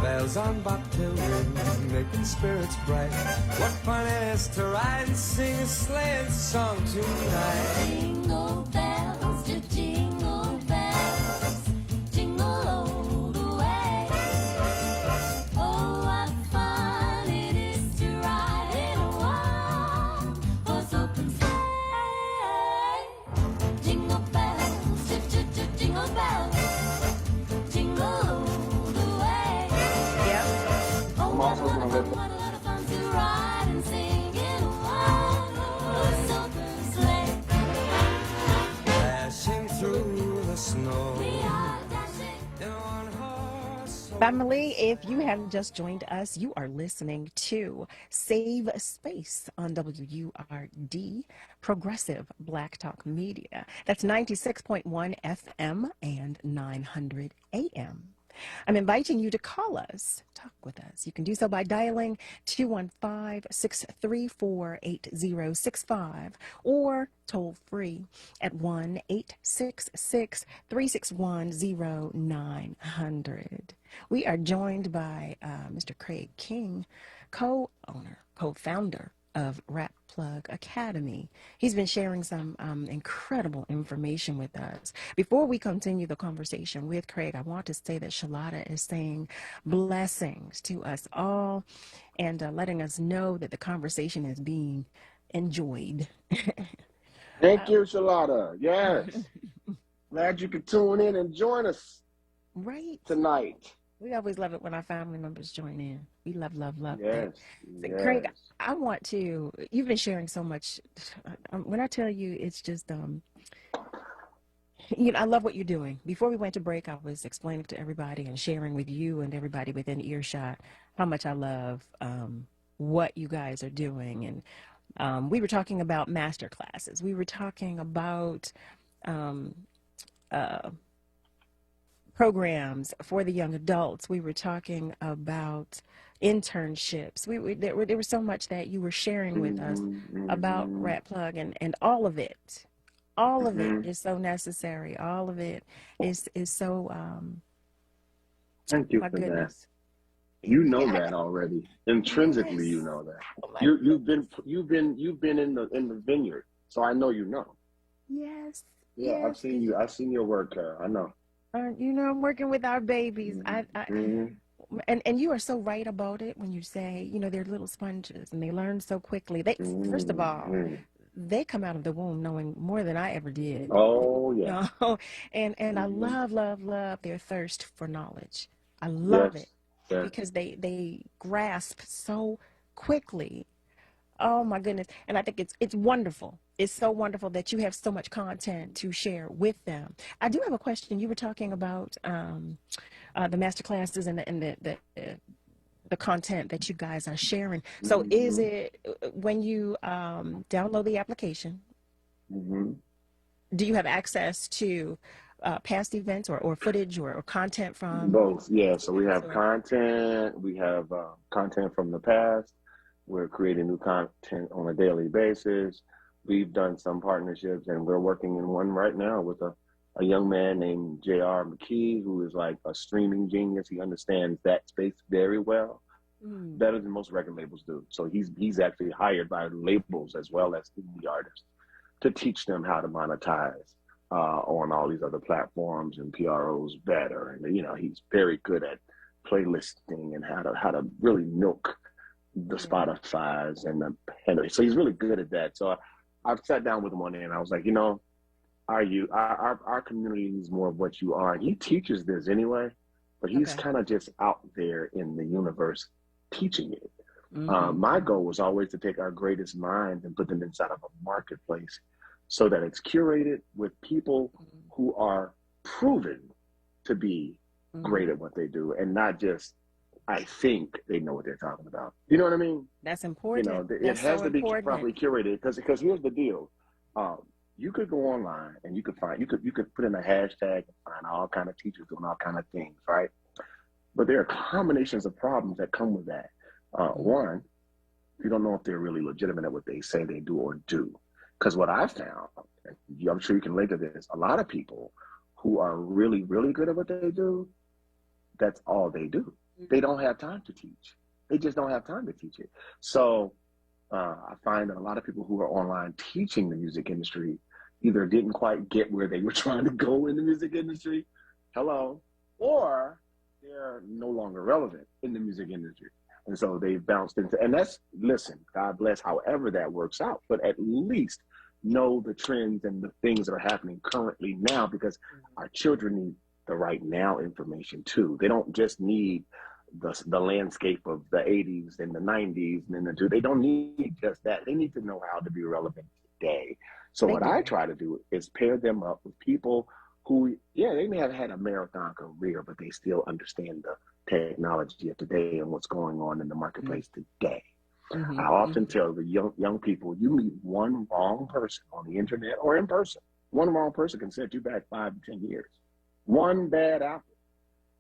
Bells on bobtail ring, making spirits bright. What fun it is to ride and sing a sleighing song tonight. Jingle bells, jingle bells, jingle all the way. Oh, what fun it is to ride in a one-horse open sleigh. Jingle bells, jingle bells, jingle all the way. Oh, what a lot of fun to ride and sing in a one-horse open sleigh. Dashing through the snow in a one-horse open Family, if you have just joined us, you are listening to Save Space on WURD, Progressive Black Talk Media. That's 96.1 FM and 900 AM. I'm inviting you to call us, talk with us. You can do so by dialing 215-634-8065 or toll free at 1-866-361-0900. We are joined by Mr. Craig King, co-owner, co-founder of Rap Plug Academy. He's been sharing some incredible information with us. Before we continue the conversation with Craig, I want to say that Shalada is saying blessings to us all and letting us know that the conversation is being enjoyed. Thank you, Shalada. Yes. Glad you could tune in and join us tonight. We always love it when our family members join in. We love Yes. it. Craig, I want to, you've been sharing so much. When I tell you, it's just, I love what you're doing. Before we went to break, I was explaining to everybody and sharing with you and everybody within earshot how much I love what you guys are doing. And we were talking about master classes. We were talking about programs for the young adults. We were talking about internships. There was so much that you were sharing with us about Rap Plug, and all of it. All of it is so necessary. All of it is so. Thank you for that. You know that already. Intrinsically, you know that. You've been in the vineyard, so I know you know. Yes. Yeah, yes. I've seen you. I've seen your work, I know. I'm working with our babies. And you are so right about it when you say, they're little sponges and they learn so quickly. First of all, they come out of the womb knowing more than I ever did. Oh, yeah. And I love their thirst for knowledge. I love it because they grasp so quickly. Oh my goodness. And I think it's wonderful. It's so wonderful that you have so much content to share with them. I do have a question. You were talking about the master classes and the content that you guys are sharing. So is it when you download the application, do you have access to past events or footage or content from? Both, yeah. So we have content. We have content from the past. We're creating new content on a daily basis. We've done some partnerships, and we're working in one right now with a young man named J.R. McKee, who is like a streaming genius. He understands that space very well, better than most record labels do. So he's actually hired by labels as well as indie artists to teach them how to monetize on all these other platforms and PROs better. And he's very good at playlisting and how to really milk the Spotify's and so he's really good at that. So I've sat down with him one day and I was like, our community needs more of what you are. And he teaches this anyway, but he's kind of just out there in the universe teaching it. My goal was always to take our greatest minds and put them inside of a marketplace so that it's curated with people who are proven to be great at what they do and not just I think they know what they're talking about. You know what I mean? That's You important. know, it That's has so to be important. properly curated because here's the deal. You could go online and you could put in a hashtag and find all kind of teachers doing all kind of things, right? But there are combinations of problems that come with that. One, you don't know if they're really legitimate at what they say they do or do. Because what I found, and I'm sure you can link to this, a lot of people who are really, really good at what they do, that's all they do. They don't have time to teach. They just don't have time to teach it. So I find that a lot of people who are online teaching the music industry either didn't quite get where they were trying to go in the music industry, or they're no longer relevant in the music industry. And so they've bounced into, and listen, God bless however that works out, but at least know the trends and the things that are happening currently now, because our children need the right now information too. They don't just need the landscape of the 80s and the 90s and then they don't need just that. They need to know how to be relevant today. So what I try to do is pair them up with people who, they may have had a marathon career, but they still understand the technology of today and what's going on in the marketplace today. I often tell the young people, you meet one wrong person on the internet or in person, one wrong person can set you back 5 to 10 years. One bad apple.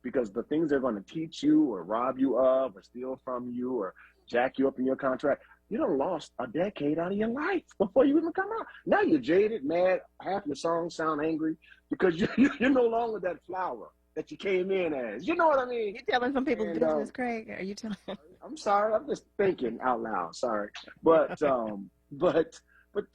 Because the things they're going to teach you or rob you of or steal from you or jack you up in your contract, you done lost a decade out of your life before you even come out. Now you're jaded, mad, half your songs sound angry because you're no longer that flower that you came in as. You know what I mean? You're telling some people's business, Craig. Are you telling? I'm sorry. I'm just thinking out loud. Sorry. But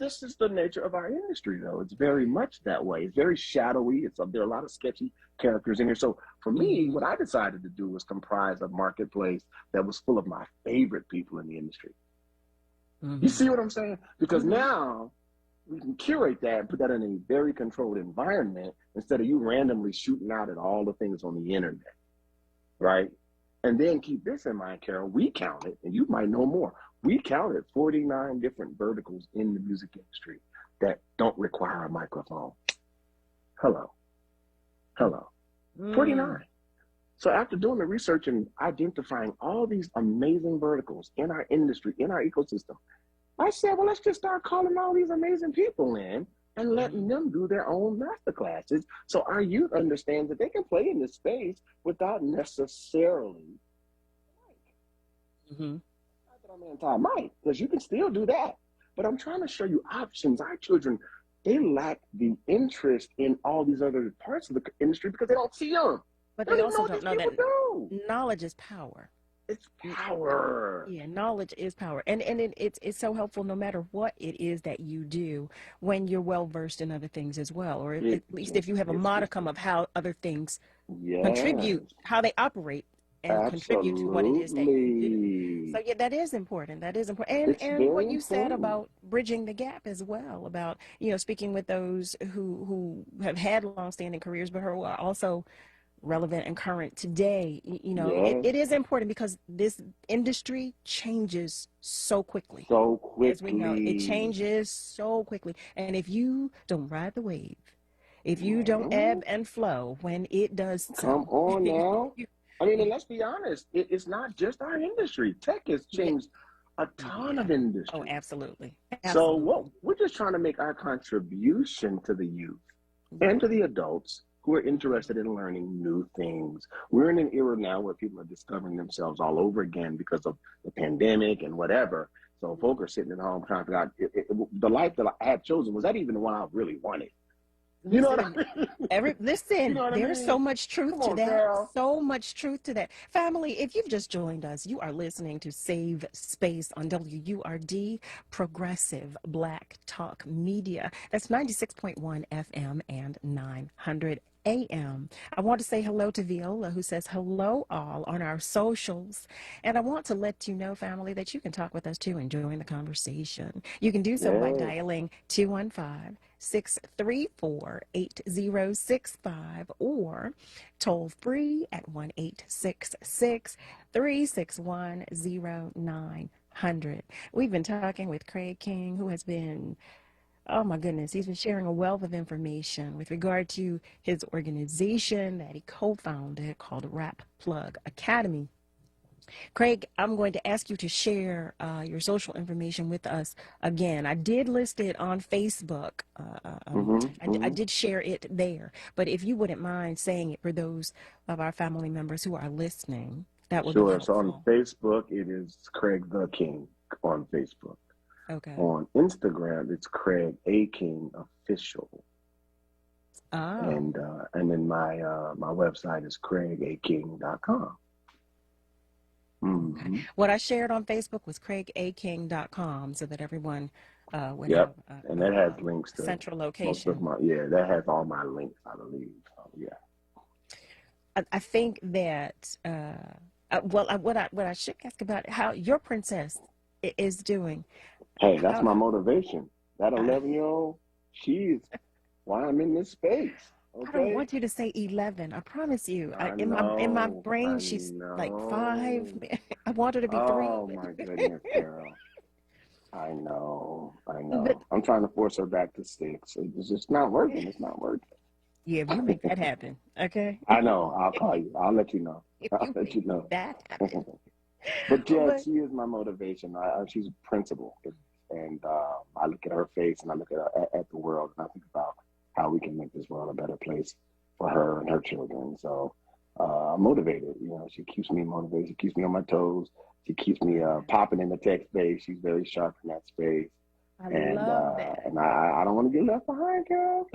this is the nature of our industry, though. It's very much that way. It's very shadowy. There are a lot of sketchy characters in here. So for me, what I decided to do was comprise a marketplace that was full of my favorite people in the industry. You see what I'm saying? Because now we can curate that and put that in a very controlled environment instead of you randomly shooting out at all the things on the internet, right? And then keep this in mind, Carol, we counted, and you might know more. We counted 49 different verticals in the music industry that don't require a microphone. Hello. 49. So after doing the research and identifying all these amazing verticals in our industry, in our ecosystem, I said, well, let's just start calling all these amazing people in and letting them do their own master classes so our youth understands that they can play in this space without necessarily I'm anti-mic, because you can still do that. But I'm trying to show you options. Our children, they lack the interest in all these other parts of the industry because they don't see them. But they also don't know that knowledge is power. It's power. Yeah, knowledge is power. And it's so helpful no matter what it is that you do when you're well versed in other things as well. Or at least if you have a modicum of how other things contribute, how they operate and contribute to what it is that you do. So yeah, that is important. That is important. And what you said about bridging the gap as well, about, speaking with those who have had long-standing careers, but who are also relevant and current today. It is important because this industry changes so quickly. As we know, it changes so quickly. And if you don't ride the wave, if you don't ebb and flow when it does come on now. I mean, and let's be honest, it's not just our industry. Tech has changed a ton of industries. Oh, absolutely. So we're just trying to make our contribution to the youth and to the adults who are interested in learning new things. We're in an era now where people are discovering themselves all over again because of the pandemic and whatever. So folk are sitting at home trying to figure out the life that I had chosen, was that even the one I really wanted? You know what I mean? Listen, there's so much truth to that. Girl. So much truth to that. Family, if you've just joined us, you are listening to Save Space on WURD, Progressive Black Talk Media. That's 96.1 FM and 900 AM. I want to say hello to Viola, who says hello all on our socials. And I want to let you know, family, that you can talk with us too and join the conversation. You can do so by dialing 215-634-8065 or toll free at 1-866-361-0900. We've been talking with Craig King, who has been, oh my goodness, he's been sharing a wealth of information with regard to his organization that he co-founded called Rap Plug Academy. Craig, I'm going to ask you to share your social information with us again. I did list it on Facebook. I did share it there. But if you wouldn't mind saying it for those of our family members who are listening, that would be Sure. helpful. So on Facebook, it is Craig the King on Facebook. Okay. On Instagram, it's Craig A. King Official. Oh. And then my website is craigaking.com. Okay. What I shared on Facebook was craigaking.com so that everyone would Yep. have And that has links to central most location. of my, that has all my links, I believe. So, yeah. I think that what I should ask about how your princess is doing. Hey, that's my motivation. That 11-year-old, she's why I'm in this space. Okay? I don't want you to say 11. I promise you. In my brain, she's like 5. I want her to be 3. Oh my goodness, Carol. I know. I'm trying to force her back to 6. It's just not working. It's not working. Yeah, if you make that happen, okay? I know. I'll call you. I'll let you know. I'll let you know. That happen. But yeah, she is my motivation. She's a principal, and I look at her face and I look at the world and I think about how we can make this world a better place for her and her children. So I'm motivated. She keeps me motivated. She keeps me on my toes. She keeps me popping in the tech space. She's very sharp in that space. I love that. And I don't want to get left behind, girl.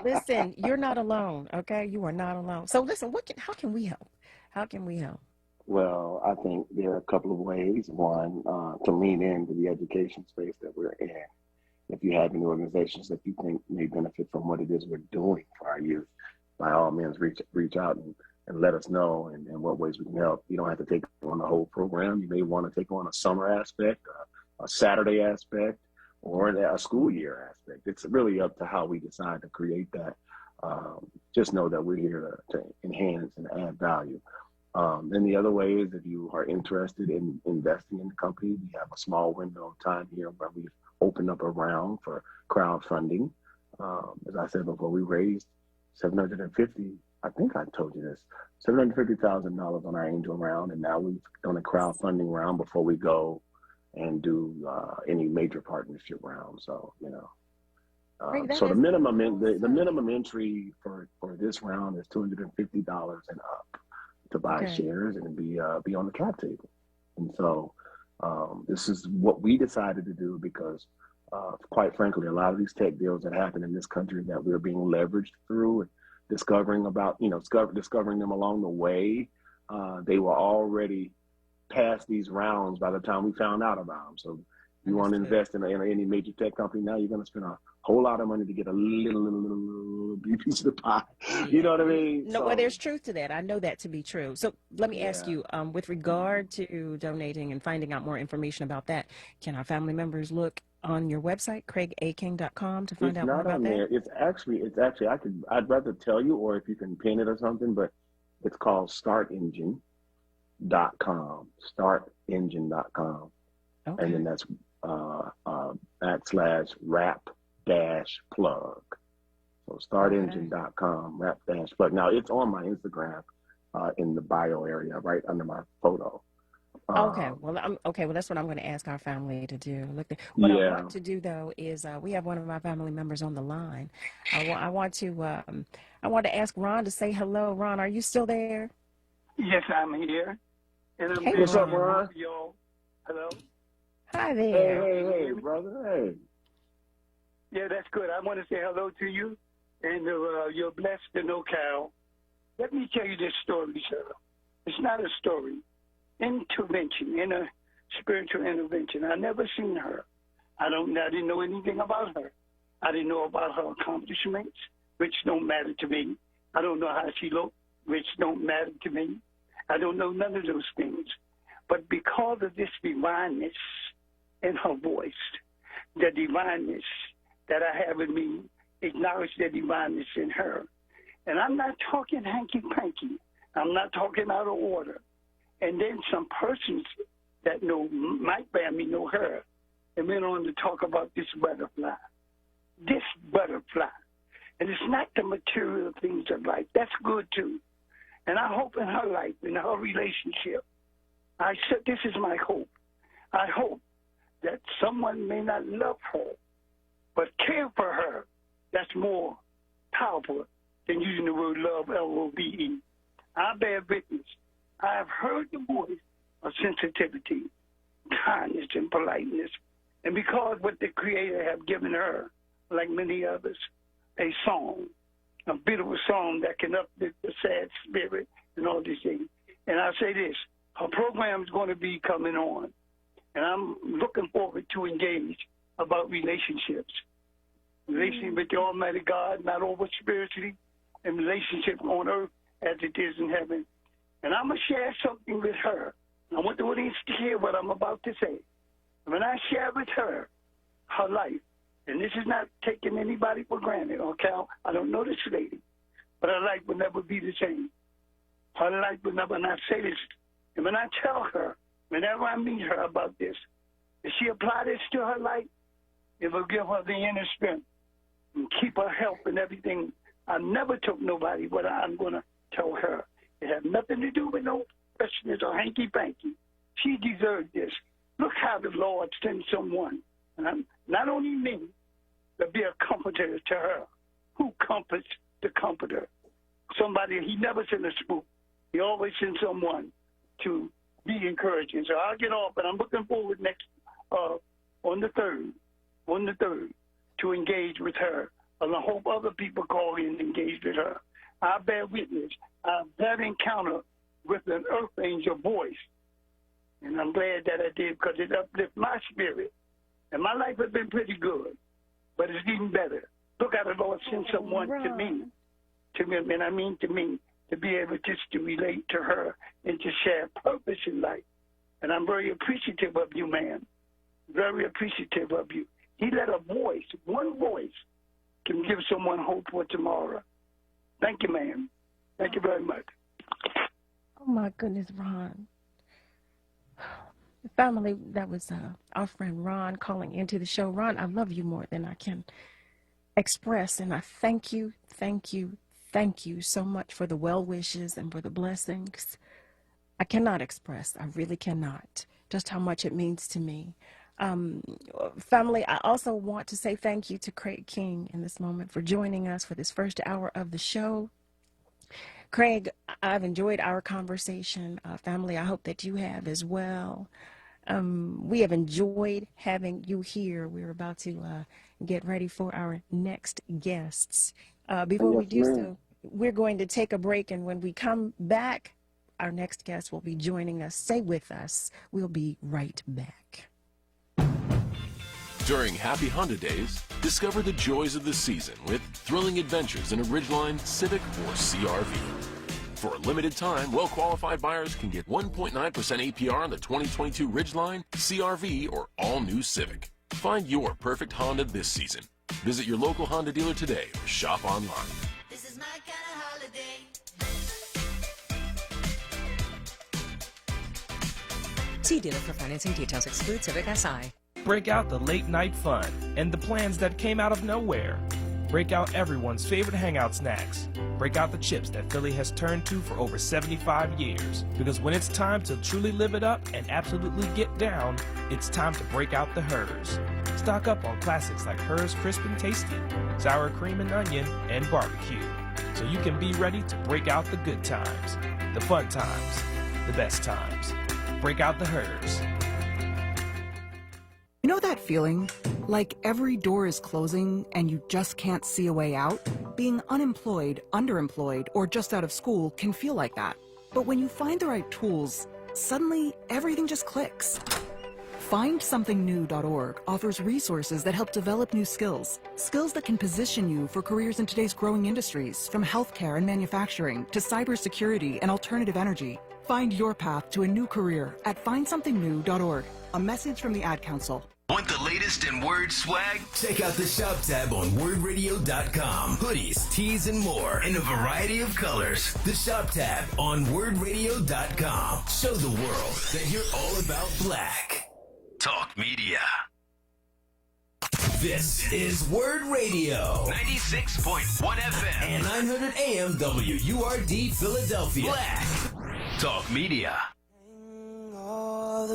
Listen, you're not alone, okay? You are not alone. So listen, how can we help? How can we help? Well, I think there are a couple of ways. One, to lean into the education space that we're in. If you have any organizations that you think may benefit from what it is we're doing for our youth, by all means, reach out and let us know and what ways we can help. You don't have to take on the whole program. You may want to take on a summer aspect, a Saturday aspect, or a school year aspect. It's really up to how we decide to create that. Just know that we're here to enhance and add value. And the other way is if you are interested in investing in the company, we have a small window of time here where we've opened up a round for crowdfunding. As I said before, we raised $750,000. I think I told you this, $750,000 on our angel round, and now we've done a crowdfunding round before we go and do any major partnership round. So so the minimum entry for this round is $250 and up to buy shares and be on the cap table. And so this is what we decided to do because quite frankly, a lot of these tech deals that happen in this country that we're being leveraged through and discovering them along the way, they were already past these rounds by the time we found out about them. So you want to invest in any major tech company now, you're going to spend a whole lot of money to get a little piece of the pie. You know what I mean? No, well, there's truth to that. I know that to be true. So let me ask you, with regard to donating and finding out more information about that, can our family members look on your website, craigaking.com, to find out more about that? It's actually, I'd rather tell you, or if you can pin it or something, but it's called startengine.com, startengine.com. Okay. And then that's /rap-plug. So startengine.com, rap-plug. Now it's on my Instagram in the bio area, right under my photo. Okay. Well, that's what I'm going to ask our family to do. What I want to do though is we have one of my family members on the line. I want to ask Ron to say hello. Ron, are you still there? Yes, I'm here. Hey, what's up, Ron? Hello. Hi there. Hey, brother. Hey. Yeah, that's good. I want to say hello to you, and you're blessed to know Cal. Let me tell you this story, sir. It's not a story. Intervention, spiritual intervention. I never seen her. I didn't know anything about her. I didn't know about her accomplishments, which don't matter to me. I don't know how she looked, which don't matter to me. I don't know none of those things. But because of this divineness in her voice, the divineness that I have in me, acknowledge the divineness in her. And I'm not talking hanky-panky. I'm not talking out of order. And then some persons that know Mike Bammy know her and went on to talk about this butterfly. This butterfly. And it's not the material things of life. That's good too. And I hope in her life, in her relationship, I said, this is my hope. I hope that someone may not love her, but care for her. That's more powerful than using the word love, L-O-V-E. I bear witness. I have heard the voice of sensitivity, kindness, and politeness. And because what the Creator have given her, like many others, a song, a beautiful song that can uplift the sad spirit and all these things. And I say this, her program is going to be coming on, and I'm looking forward to engage about relationships. Relationship with the Almighty God, not over spiritually, and relationship on earth as it is in heaven. And I'm going to share something with her. I want the audience to hear what I'm about to say. When I share with her her life, and this is not taking anybody for granted, okay? I don't know this lady, but her life will never be the same. Her life will never, and I say this, and when I tell her, whenever I meet her about this, if she apply this to her life, it will give her the inner strength and keep her health and everything. I never told nobody what I'm going to tell her. It had nothing to do with no freshness or hanky-panky. She deserved this. Look how the Lord sends someone, and not only me, to be a comforter to her. Who comforts the comforter? Somebody, he never sent a spook. He always sends someone to be encouraging. So I'll get off, but I'm looking forward next, on the 3rd, to engage with her. And I hope other people call in and engage with her. I bear witness. I've had an encounter with an earth angel voice. And I'm glad that I did because it uplifted my spirit. And my life has been pretty good, but it's even better. Look how the Lord sent someone to me, and I mean to me, to be able just to relate to her and to share purpose in life. And I'm very appreciative of you, man. Very appreciative of you. He let a voice, one voice, can give someone hope for tomorrow. Thank you, ma'am. Thank you very much. Oh, my goodness, Ron. Family, that was our friend Ron calling into the show. Ron, I love you more than I can express, and I thank you so much for the well wishes and for the blessings. I cannot express, I really cannot, just how much it means to me. Family, I also want to say thank you to Craig King in this moment for joining us for this first hour of the show. Craig, I've enjoyed our conversation. Family, I hope that you have as well. We have enjoyed having you here. We're about to get ready for our next guests. Before we do so, we're going to take a break, and when we come back, our next guest will be joining us. Stay with us. We'll be right back. During Happy Honda Days, discover the joys of the season with thrilling adventures in a Ridgeline, Civic, or CR-V. For a limited time, well-qualified buyers can get 1.9% APR on the 2022 Ridgeline, CR-V, or all-new Civic. Find your perfect Honda this season. Visit your local Honda dealer today or shop online. This is my kind of holiday. See dealer for financing details. Exclude Civic SI. Break out the late night fun and the plans that came out of nowhere. Break out everyone's favorite hangout snacks. Break out the chips that Philly has turned to for over 75 years. Because when it's time to truly live it up and absolutely get down, it's time to break out the Hers. Stock up on classics like Hers Crisp and Tasty, Sour Cream and Onion, and Barbecue. So you can be ready to break out the good times, the fun times, the best times. Break out the Hers. You know that feeling? Like every door is closing and you just can't see a way out? Being unemployed, underemployed, or just out of school can feel like that. But when you find the right tools, suddenly everything just clicks. FindSomethingNew.org offers resources that help develop new skills. Skills that can position you for careers in today's growing industries, from healthcare and manufacturing to cybersecurity and alternative energy. Find your path to a new career at FindSomethingNew.org. A message from the Ad Council. Want the latest in Word swag? Check out the shop tab on wordradio.com. Hoodies, tees, and more in a variety of colors. The shop tab on wordradio.com. Show the world that you're all about black. Talk Media. This is Word Radio. 96.1 FM and 900 AM WURD Philadelphia. Black. Talk Media.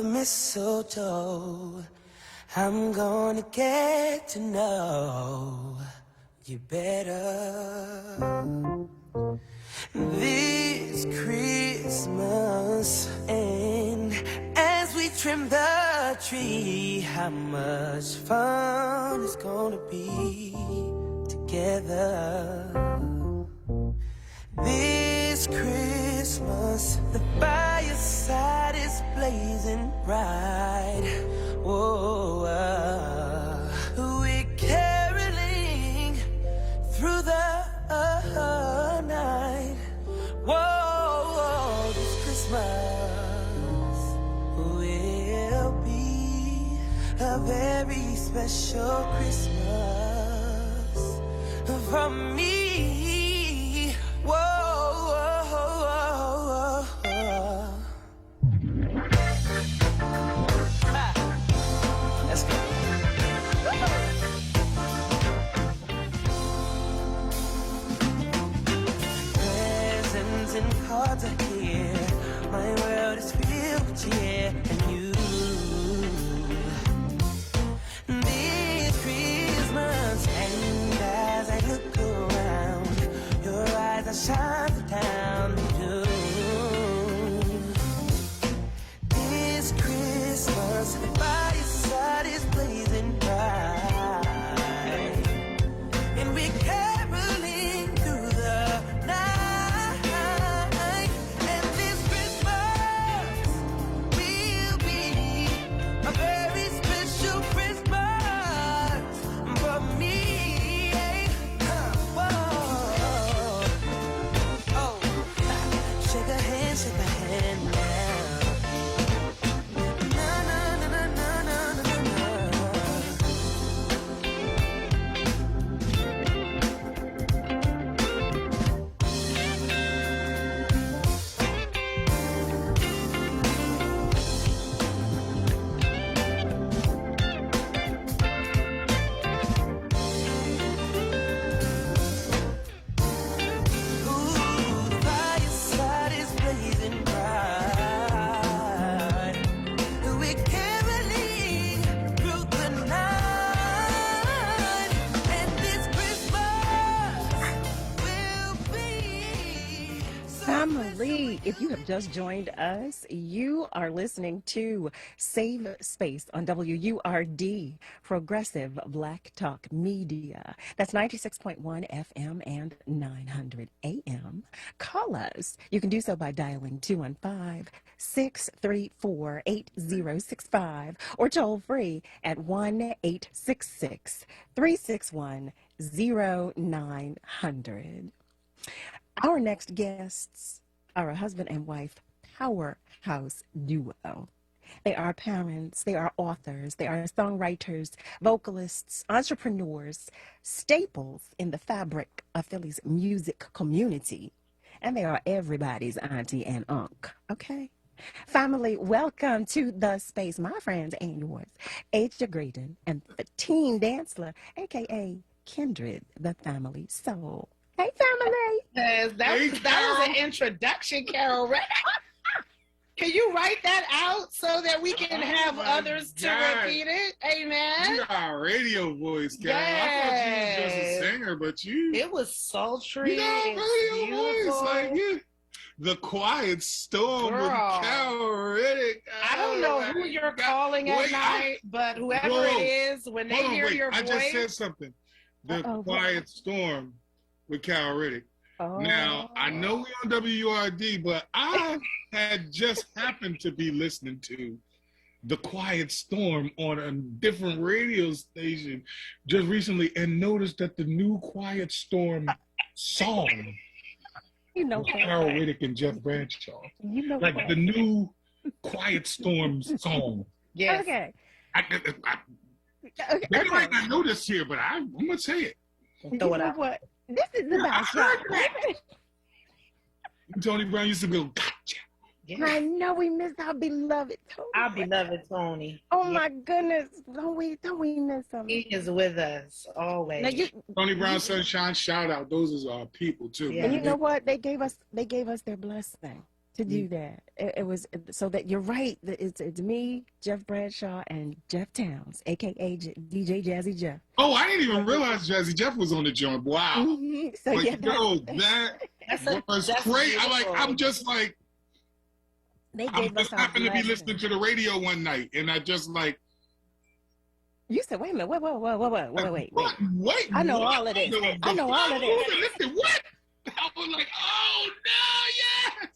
the mistletoe, I'm gonna get to know you better this Christmas. And as we trim the tree, how much fun it's gonna be together this Christmas. The fireside is blazing bright. Whoa, we're caroling through the night. Whoa, this Christmas will be a very special Christmas for me. Whoa. Let's go. Presents and cards are here. My world is filled with cheer and you. This Christmas, and as I look around, your eyes are shining down the this Christmas, the fireside is blazing bright, and we're caroling through the night. And this Christmas will be a very special Christmas for me. Whoa. Oh, shake a hand now. If you have just joined us, you are listening to Save Space on WURD, Progressive Black Talk Media. That's 96.1 FM and 900 AM. Call us. You can do so by dialing 215-634-8065 or toll free at 1-866-361-0900. Our next guests are a husband and wife powerhouse duo. They are parents, they are authors, they are songwriters, vocalists, entrepreneurs, staples in the fabric of Philly's music community. And they are everybody's auntie and uncle, okay? Family, welcome to the space, my friends and yours, Aja Graydon and the Teen Dancler, a.k.a. Kindred, the family soul. Hey, family. Yes, that was an introduction, Carol. Can you write that out so that we can have others to repeat it? Amen. You got a radio voice, Carol. Yes. I thought you was just a singer, but you... It was sultry. You got a radio voice. Like you. The Quiet Storm with Carol Riddick. I don't know who you're calling at night, but whoever it is, when they hear your voice... I just said something. The Quiet Storm with Carol Riddick. Now, I know we're on WURD, but I had just happened to be listening to The Quiet Storm on a different radio station just recently and noticed that the new Quiet Storm song, Carol Riddick and Jeff Bradshaw, like the new Quiet Storm song. Yes. Okay. They might not know this here, but I'm going to say it. Throw it out. What? This is about shot. Tony Brown used to go, gotcha. Yeah. I know we missed our beloved Tony. Our beloved Tony. Oh my goodness. Don't we miss him? He is with us always. Now Tony Brown, Sunshine, shout out. Those are our people too. Yeah. And you know what? They gave us their blessing to do that. It was so that you're right. It's me, Jeff Bradshaw, and Jeff Towns, aka DJ Jazzy Jeff. Oh, I didn't even realize Jazzy Jeff was on the joint. Wow. Mm-hmm. So like, yeah, that was great. I'm just like, they I gave us just happened to be listening to the radio one night, and I just like. You said, wait a minute, wait. Wait, I know all of this. I know all of this. Listen, what? I was like, oh no, yes.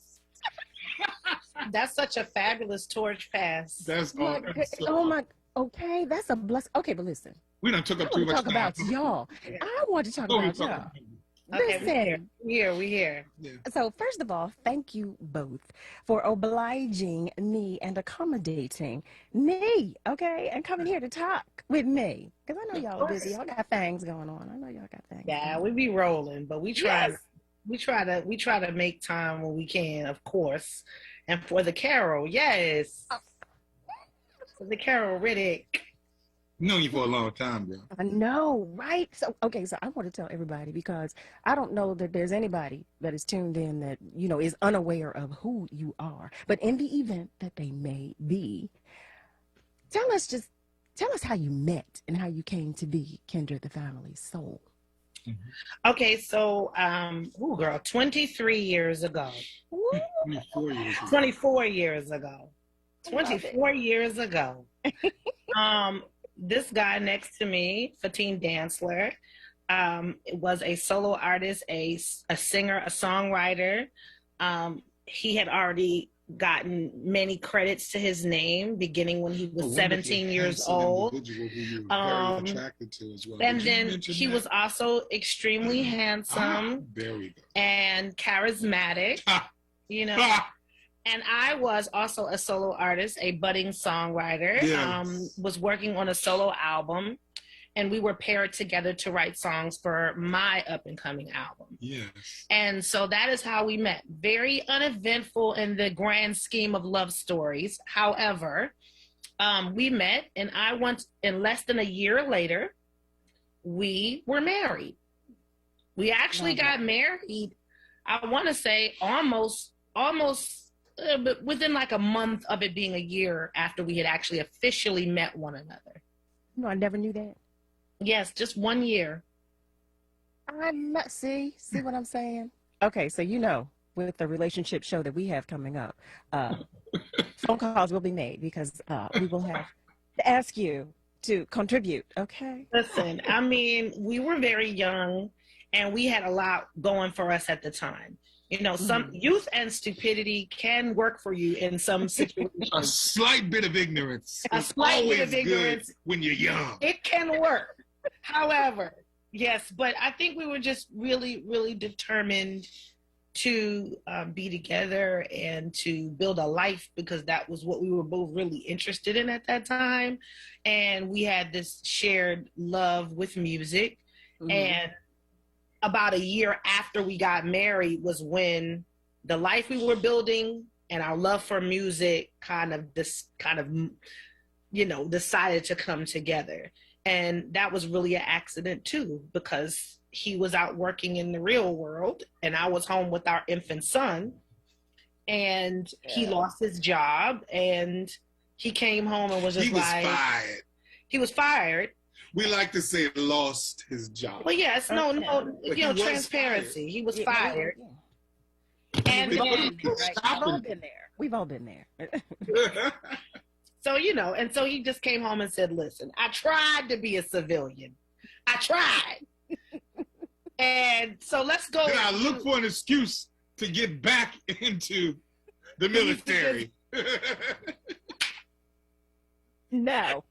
That's such a fabulous torch pass. That's okay, that's a blessing. Okay, but listen. We done took up too much time. Talk about y'all. I want to talk about y'all. Okay, Listen. we here. Yeah. So first of all, thank you both for obliging me and accommodating me, okay, and coming here to talk with me. Because I know y'all are busy. Y'all got things going on. I know y'all got things. Yeah, we be rolling, but we try to make time when we can, of course. And for the Carol, yes. For the Carol Riddick. Known you for a long time, bro. I know, right? So, okay, so I want to tell everybody because I don't know that there's anybody that is tuned in that, you know, is unaware of who you are. But in the event that they may be, tell us how you met and how you came to be Kendra the Family Soul. Mm-hmm. Okay, so, 23 years ago. 24 years ago. 24 years ago. This guy next to me, Fatin Dantzler, was a solo artist, a singer, a songwriter. He had already gotten many credits to his name, beginning when he was 17 years old. Attracted to as well. And then he was also extremely handsome and charismatic, you know. And I was also a solo artist, a budding songwriter, was working on a solo album, and we were paired together to write songs for my up-and-coming album. Yes. And so that is how we met. Very uneventful in the grand scheme of love stories. However, we met, and in less than a year later, we were married. We actually got married, I want to say almost but within like a month of it being a year after we had actually officially met one another. No, I never knew that. Yes, just 1 year. See what I'm saying? Okay, so you know, with the relationship show that we have coming up, phone calls will be made because we will have to ask you to contribute, okay? Listen, I mean, we were very young and we had a lot going for us at the time. You know, some youth and stupidity can work for you in some situations. A slight bit of ignorance. A slight bit of ignorance when you're young. It can work. However, yes, but I think we were just really, really determined to be together and to build a life because that was what we were both really interested in at that time. And we had this shared love with music. And about a year after we got married was when the life we were building and our love for music you know, decided to come together. And that was really an accident too, because he was out working in the real world and I was home with our infant son, and he lost his job and he came home and was just fired. He was fired. We like to say lost his job. Well, yes, no, you know, transparency. Fired. He was fired. And then, We've all been there. So, you know, and so he just came home and said, listen, I tried to be a civilian. I tried. And so let's go. And I look for an excuse to get back into the military. No.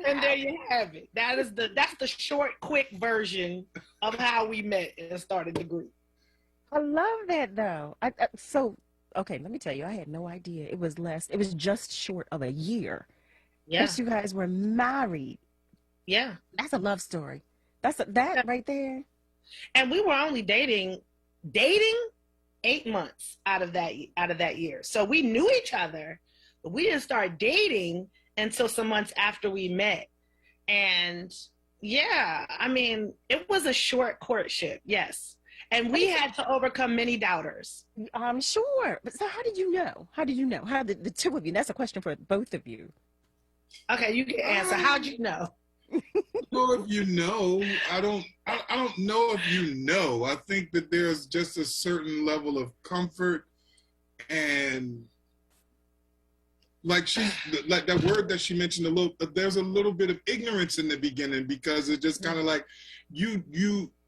And there you have it. That's the short, quick version of how we met and started the group. I love that though. Okay, let me tell you, I had no idea it was just short of a year. Yeah. You guys were married. Yeah. That's a love story. That right there. And we were only dating 8 months out of that year. So we knew each other, but we didn't start dating until some months after we met. And yeah, I mean, it was a short courtship, yes. And we had to overcome many doubters. I'm sure. But so how did you know? How did you know? How did the two of you? That's a question for both of you. Okay, you can answer. How'd you know? Know if you know. I don't know if you know. I think that there's just a certain level of comfort, and like that word that she mentioned there's a little bit of ignorance in the beginning, because it's just kind of like you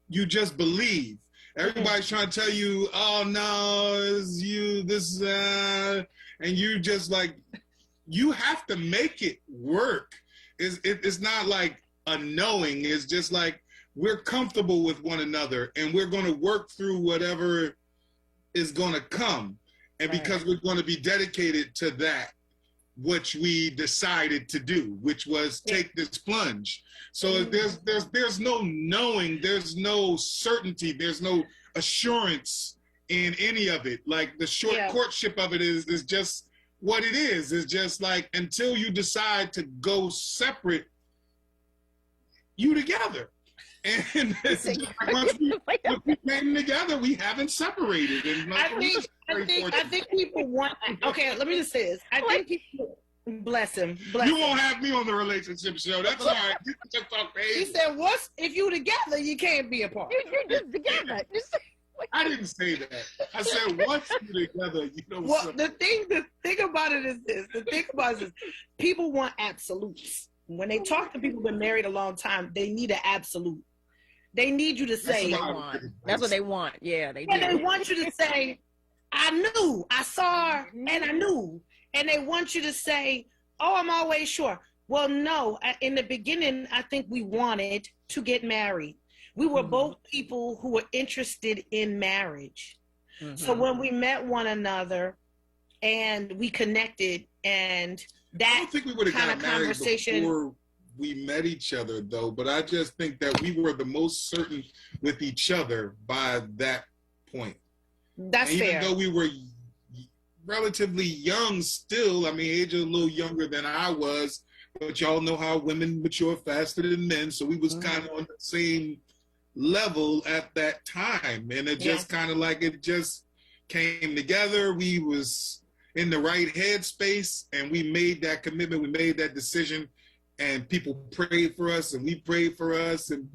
just believe. Everybody's trying to tell you, oh no, it's you, this, and you just like, you have to make it work. It's not like a knowing. It's just like, we're comfortable with one another and we're going to work through whatever is going to come. And because we're going to be dedicated to that, which we decided to do, which was take this plunge. So there's no knowing, there's no certainty, there's no assurance in any of it. Like the short courtship of it is just what it is. It's just like, until you decide to go separate, you together. And once we came together, we haven't separated. And like, I think people want. Okay, let me just say this. I think people. Bless him. You won't have me on the relationship show. That's all right. You can just talk crazy. He said, "What's if you together? You can't be apart. You're just together." I didn't say that. I said, once you're together, you know. Well, the thing about it is this. The thing about it is, people want absolutes. When they talk to people who've been married a long time, they need an absolute. They need you to say. That's what they want. Yeah, they do. And they want you to say, "I knew, I saw, and I knew." And they want you to say, "Oh, I'm always sure." Well, no. In the beginning, I think we wanted to get married. We were both people who were interested in marriage. So when we met one another and we connected, and that I don't think we would have kind got of married conversation before we met each other, though. But I just think that we were the most certain with each other by that point. That's and fair. Even though we were relatively young still, I mean, age a little younger than I was, but y'all know how women mature faster than men, so we was kind of on the same level at that time, and it just kind of like, it just came together. We was in the right headspace, and we made that commitment, we made that decision, and people prayed for us, and we prayed for us, and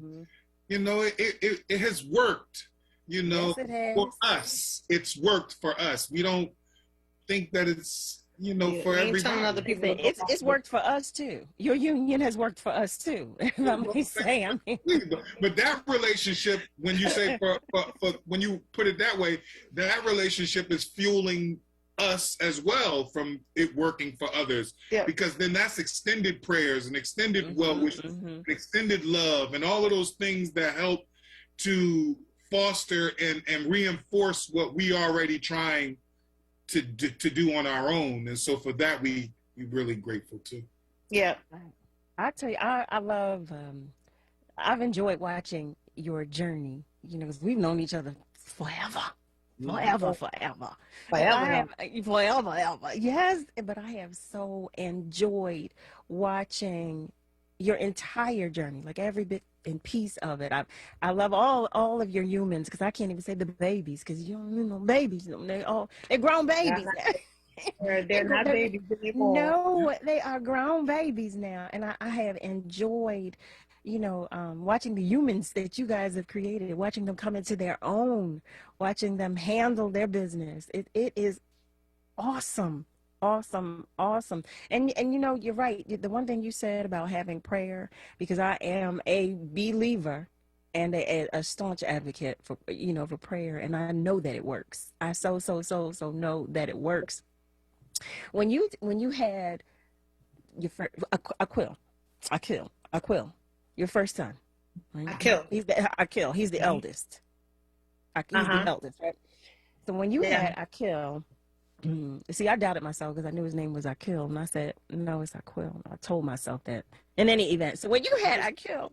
you know, it has worked, you know. Yes, for us, it's worked for us. We don't think that it's, you know, for everybody. Other people it's worked for us too. Your union has worked for us too. If I may say, I mean. But that relationship, when you say for when you put it that way, that relationship is fueling us as well from it working for others. Because then that's extended prayers and extended well wishes, and extended love, and all of those things that help to foster and reinforce what we already trying to do on our own. And so for that, we're really grateful too. Yeah. I tell you, I love, I've enjoyed watching your journey, you know, because we've known each other forever. Yes, but I have so enjoyed watching your entire journey, like every bit and piece of it. I love all of your humans, because I can't even say the babies, because you know babies, they're grown babies. They're not babies anymore. No, they are grown babies now, and I have enjoyed, you know, watching the humans that you guys have created, watching them come into their own, watching them handle their business. It is awesome. Awesome. And you know, you're right. The one thing you said about having prayer, because I am a believer and a staunch advocate for, you know, for prayer, and I know that it works. I so know that it works. When you had your first Akil, your first son, right? Akil, he's the eldest. He's the eldest, right? So when you had Akil, see, I doubted myself because I knew his name was Akil, and I said, no, it's Aquil. I told myself that. In any event, so when you had Akil,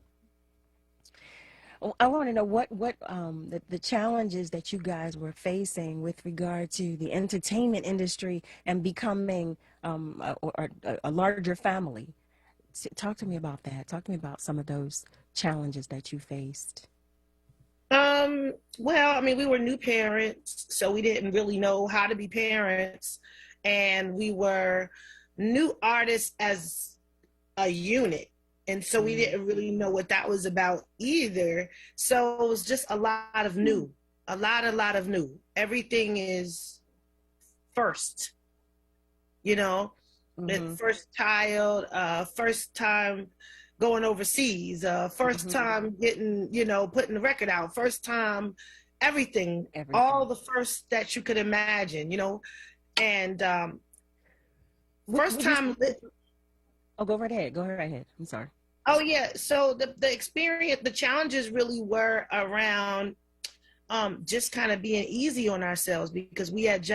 I want to know what the challenges that you guys were facing with regard to the entertainment industry and becoming a larger family. Talk to me about that. Talk to me about some of those challenges that you faced. Well, I mean, we were new parents, so we didn't really know how to be parents, and we were new artists as a unit, and so we didn't really know what that was about either. So it was just a lot of new, a lot of new. Everything is first, you know, the first child, first time going overseas, first time getting, you know, putting the record out, first time, everything, all the first that you could imagine, you know, and first time. Oh, go right ahead. I'm sorry. Oh yeah. So the experience, the challenges really were around just kind of being easy on ourselves, because we had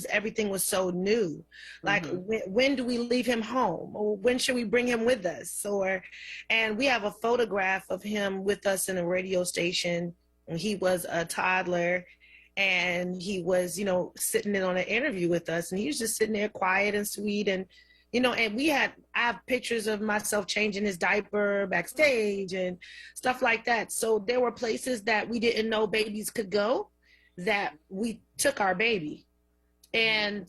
everything was so new. Like when do we leave him home, or when should we bring him with us? And we have a photograph of him with us in a radio station when he was a toddler, and he was, you know, sitting in on an interview with us, and he was just sitting there quiet and sweet, and you know, and I have pictures of myself changing his diaper backstage and stuff like that. So there were places that we didn't know babies could go, that we took our baby. And,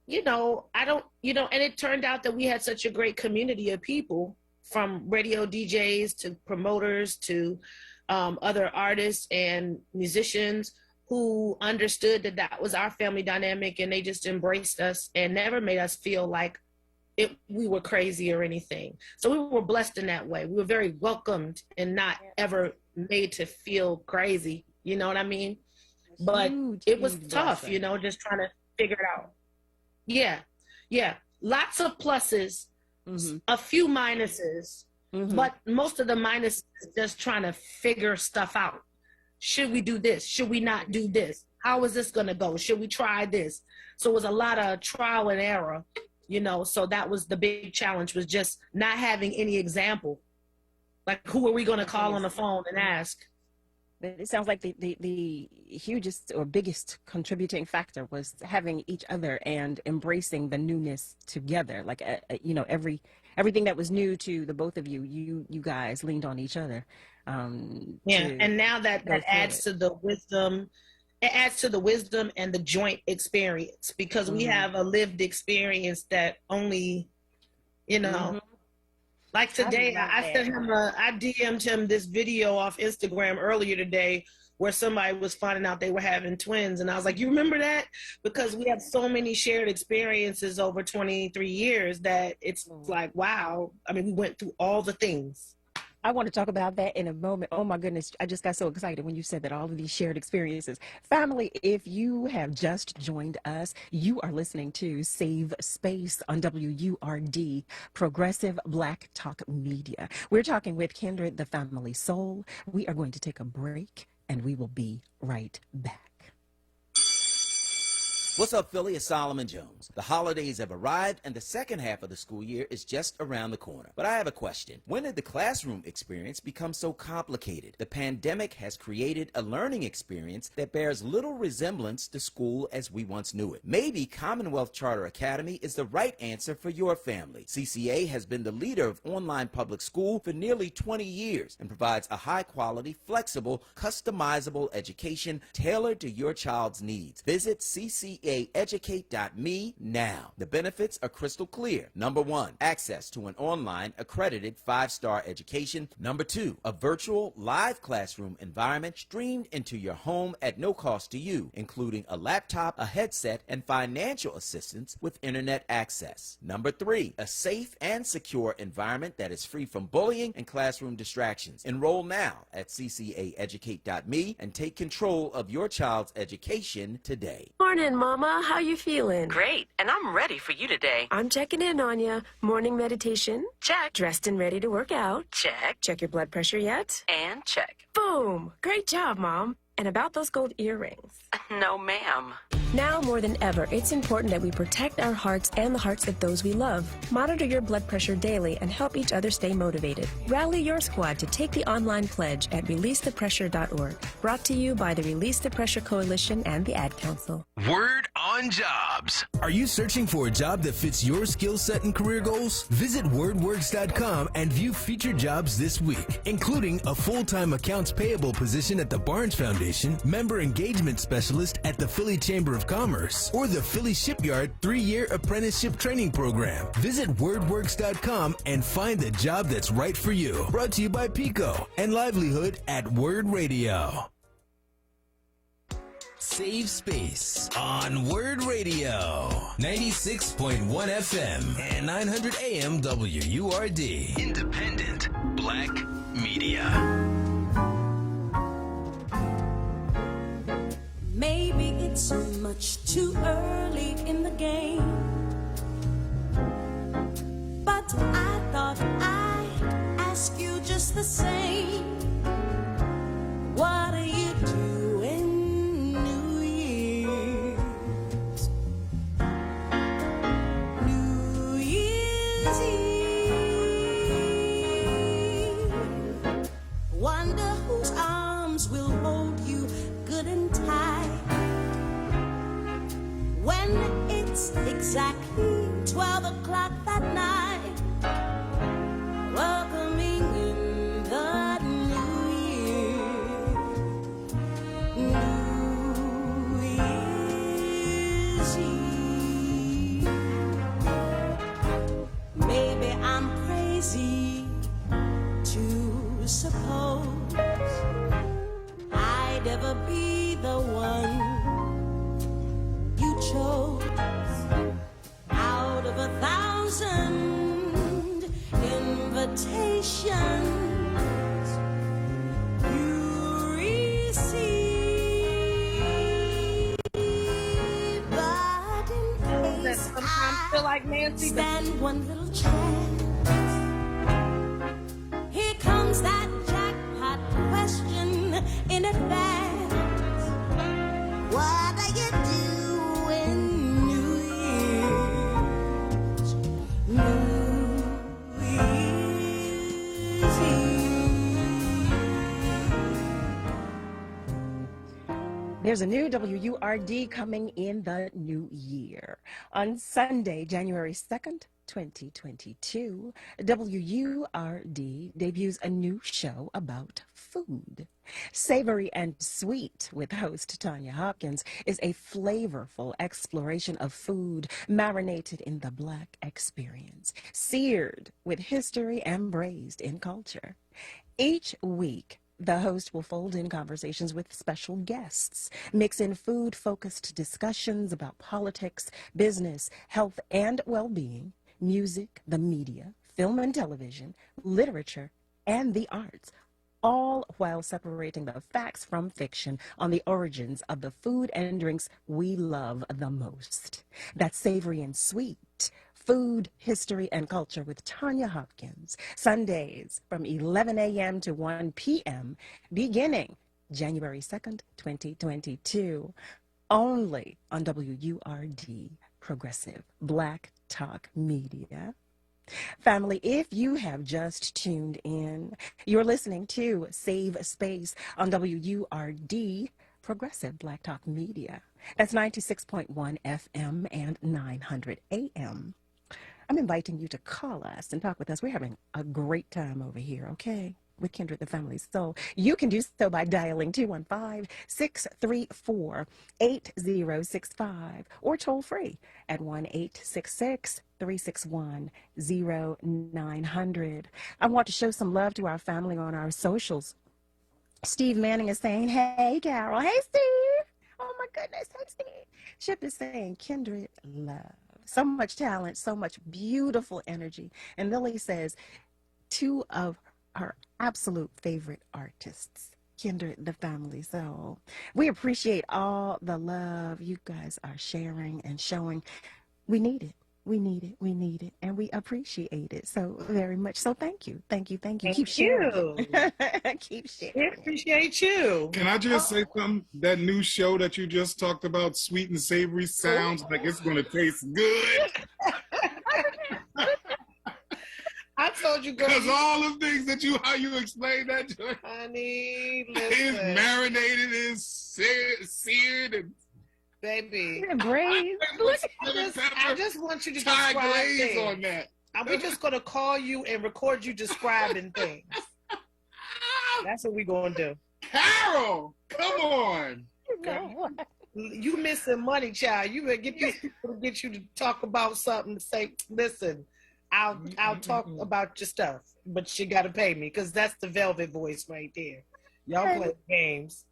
you know, and it turned out that we had such a great community of people, from radio DJs to promoters to other artists and musicians, who understood that that was our family dynamic, and they just embraced us and never made us feel like we were crazy or anything. So we were blessed in that way. We were very welcomed and not ever made to feel crazy. You know what I mean? But it was tough, you know, just trying to figure it out. Yeah. Yeah. Lots of pluses, a few minuses, but most of the minuses just trying to figure stuff out. Should we do this? Should we not do this? How is this going to go? Should we try this? So it was a lot of trial and error. You know, so that was the big challenge, was just not having any example. Like, who are we going to call on the phone and ask? It sounds like the hugest or biggest contributing factor was having each other and embracing the newness together. Like, you know, everything that was new to the both of you, you guys leaned on each other. And now that adds to the wisdom. It adds to the wisdom and the joint experience, because we have a lived experience that only, you know, like today, I sent him I DM'd him this video off Instagram earlier today where somebody was finding out they were having twins. And I was like, you remember that? Because we have so many shared experiences over 23 years that it's like, wow. I mean, we went through all the things. I want to talk about that in a moment. Oh my goodness, I just got so excited when you said that, all of these shared experiences. Family, if you have just joined us, you are listening to Save Space on WURD, Progressive Black Talk Media. We're talking with Kindred, the Family Soul. We are going to take a break, and we will be right back. What's up, Philly? It's Solomon Jones. The holidays have arrived, and the second half of the school year is just around the corner. But I have a question. When did the classroom experience become so complicated? The pandemic has created a learning experience that bears little resemblance to school as we once knew it. Maybe Commonwealth Charter Academy is the right answer for your family. CCA has been the leader of online public school for nearly 20 years and provides a high-quality, flexible, customizable education tailored to your child's needs. Visit CCAeducate.me now. The benefits are crystal clear. Number 1, access to an online accredited 5-star education. Number 2, a virtual live classroom environment streamed into your home at no cost to you, including a laptop, a headset, and financial assistance with internet access. Number 3, a safe and secure environment that is free from bullying and classroom distractions. Enroll now at CCAeducate.me and take control of your child's education today. Morning, Mama. How you feeling? Great, and I'm ready for you today. I'm checking in on you. Morning meditation? Check. Dressed and ready to work out? Check. Check your blood pressure yet? And check. Boom! Great job, Mom. And about those gold earrings? No, ma'am. Now more than ever, it's important that we protect our hearts and the hearts of those we love. Monitor your blood pressure daily and help each other stay motivated. Rally your squad to take the online pledge at releasethepressure.org. Brought to you by the Release the Pressure Coalition and the Ad Council. Word on on jobs. Are you searching for a job that fits your skill set and career goals? Visit wordworks.com and view featured jobs this week, including a full-time accounts payable position at the Barnes Foundation, member engagement specialist at the Philly Chamber of Commerce, or the Philly Shipyard 3-year apprenticeship training program. Visit wordworks.com and find the job that's right for you. Brought to you by Pico and Livelihood at Word Radio. Save Space on Word Radio. 96.1 FM and 900 AM WURD. Independent Black Media. Maybe it's much too early in the game, but I thought I'd ask you just the same. What are you doing New Year's? New Year's Eve. Wonder whose arms will hold you good and tight when it's exactly 12 o'clock that night. Welcoming in the new year. New Year's Eve. Maybe I'm crazy to suppose I'd ever be the one you chose out of 1,000 invitations you receive. But in case sometimes feel like Nancy stand one little chance, here comes that jackpot question in advance. What are you doing New Year's? New Year's Eve. There's a new WURD coming in the new year. On Sunday, January 2nd, 2022, WURD debuts a new show about food. Savory and Sweet with host Tanya Hopkins is a flavorful exploration of food marinated in the Black experience, seared with history and braised in culture. Each week, the host will fold in conversations with special guests, mix in food-focused discussions about politics, business, health, and well-being, music, the media, film and television, literature, and the arts, all while separating the facts from fiction on the origins of the food and drinks we love the most. That's Savory and Sweet, Food, History, and Culture with Tanya Hopkins, Sundays from 11 a.m. to 1 p.m., beginning January 2nd, 2022, only on WURD, Progressive Black Talk Media. Family, if you have just tuned in, you're listening to Save Space on WURD, Progressive Black Talk Media. That's 96.1 FM and 900 AM. I'm inviting you to call us and talk with us. We're having a great time over here, okay? With Kindred the Family Soul. You can do so by dialing 215-634-8065 or toll free at 1-866-361-0900. I want to show some love to our family on our socials. Steve Manning is saying, hey, Carol. Hey, Steve. Oh, my goodness. Hey, Steve. Chip is saying, Kindred love. So much talent, so much beautiful energy. And Lily says, two of her absolute favorite artists, Kindred the Family Soul. We appreciate all the love you guys are sharing and showing. We need it. We need it. We need it. And we appreciate it so very much. So thank you. Thank you. Thank you. Keep sharing. Keep sharing. We appreciate you. Can I just say something? That new show that you just talked about, Sweet and Savory, sounds like it's going to taste good. I told you, girl. Because all the things that how you explained that to honey, it's marinated and seared and Baby. Braids. I just want you to Thai describe glaze things. on that. We're just going to call you and record you describing things. That's what we're going to do. Carol, come on. You missing money, child. You better get these people to get you to talk about something to say, listen, I'll talk about your stuff, but you got to pay me because that's the Velvet voice right there. Y'all play games.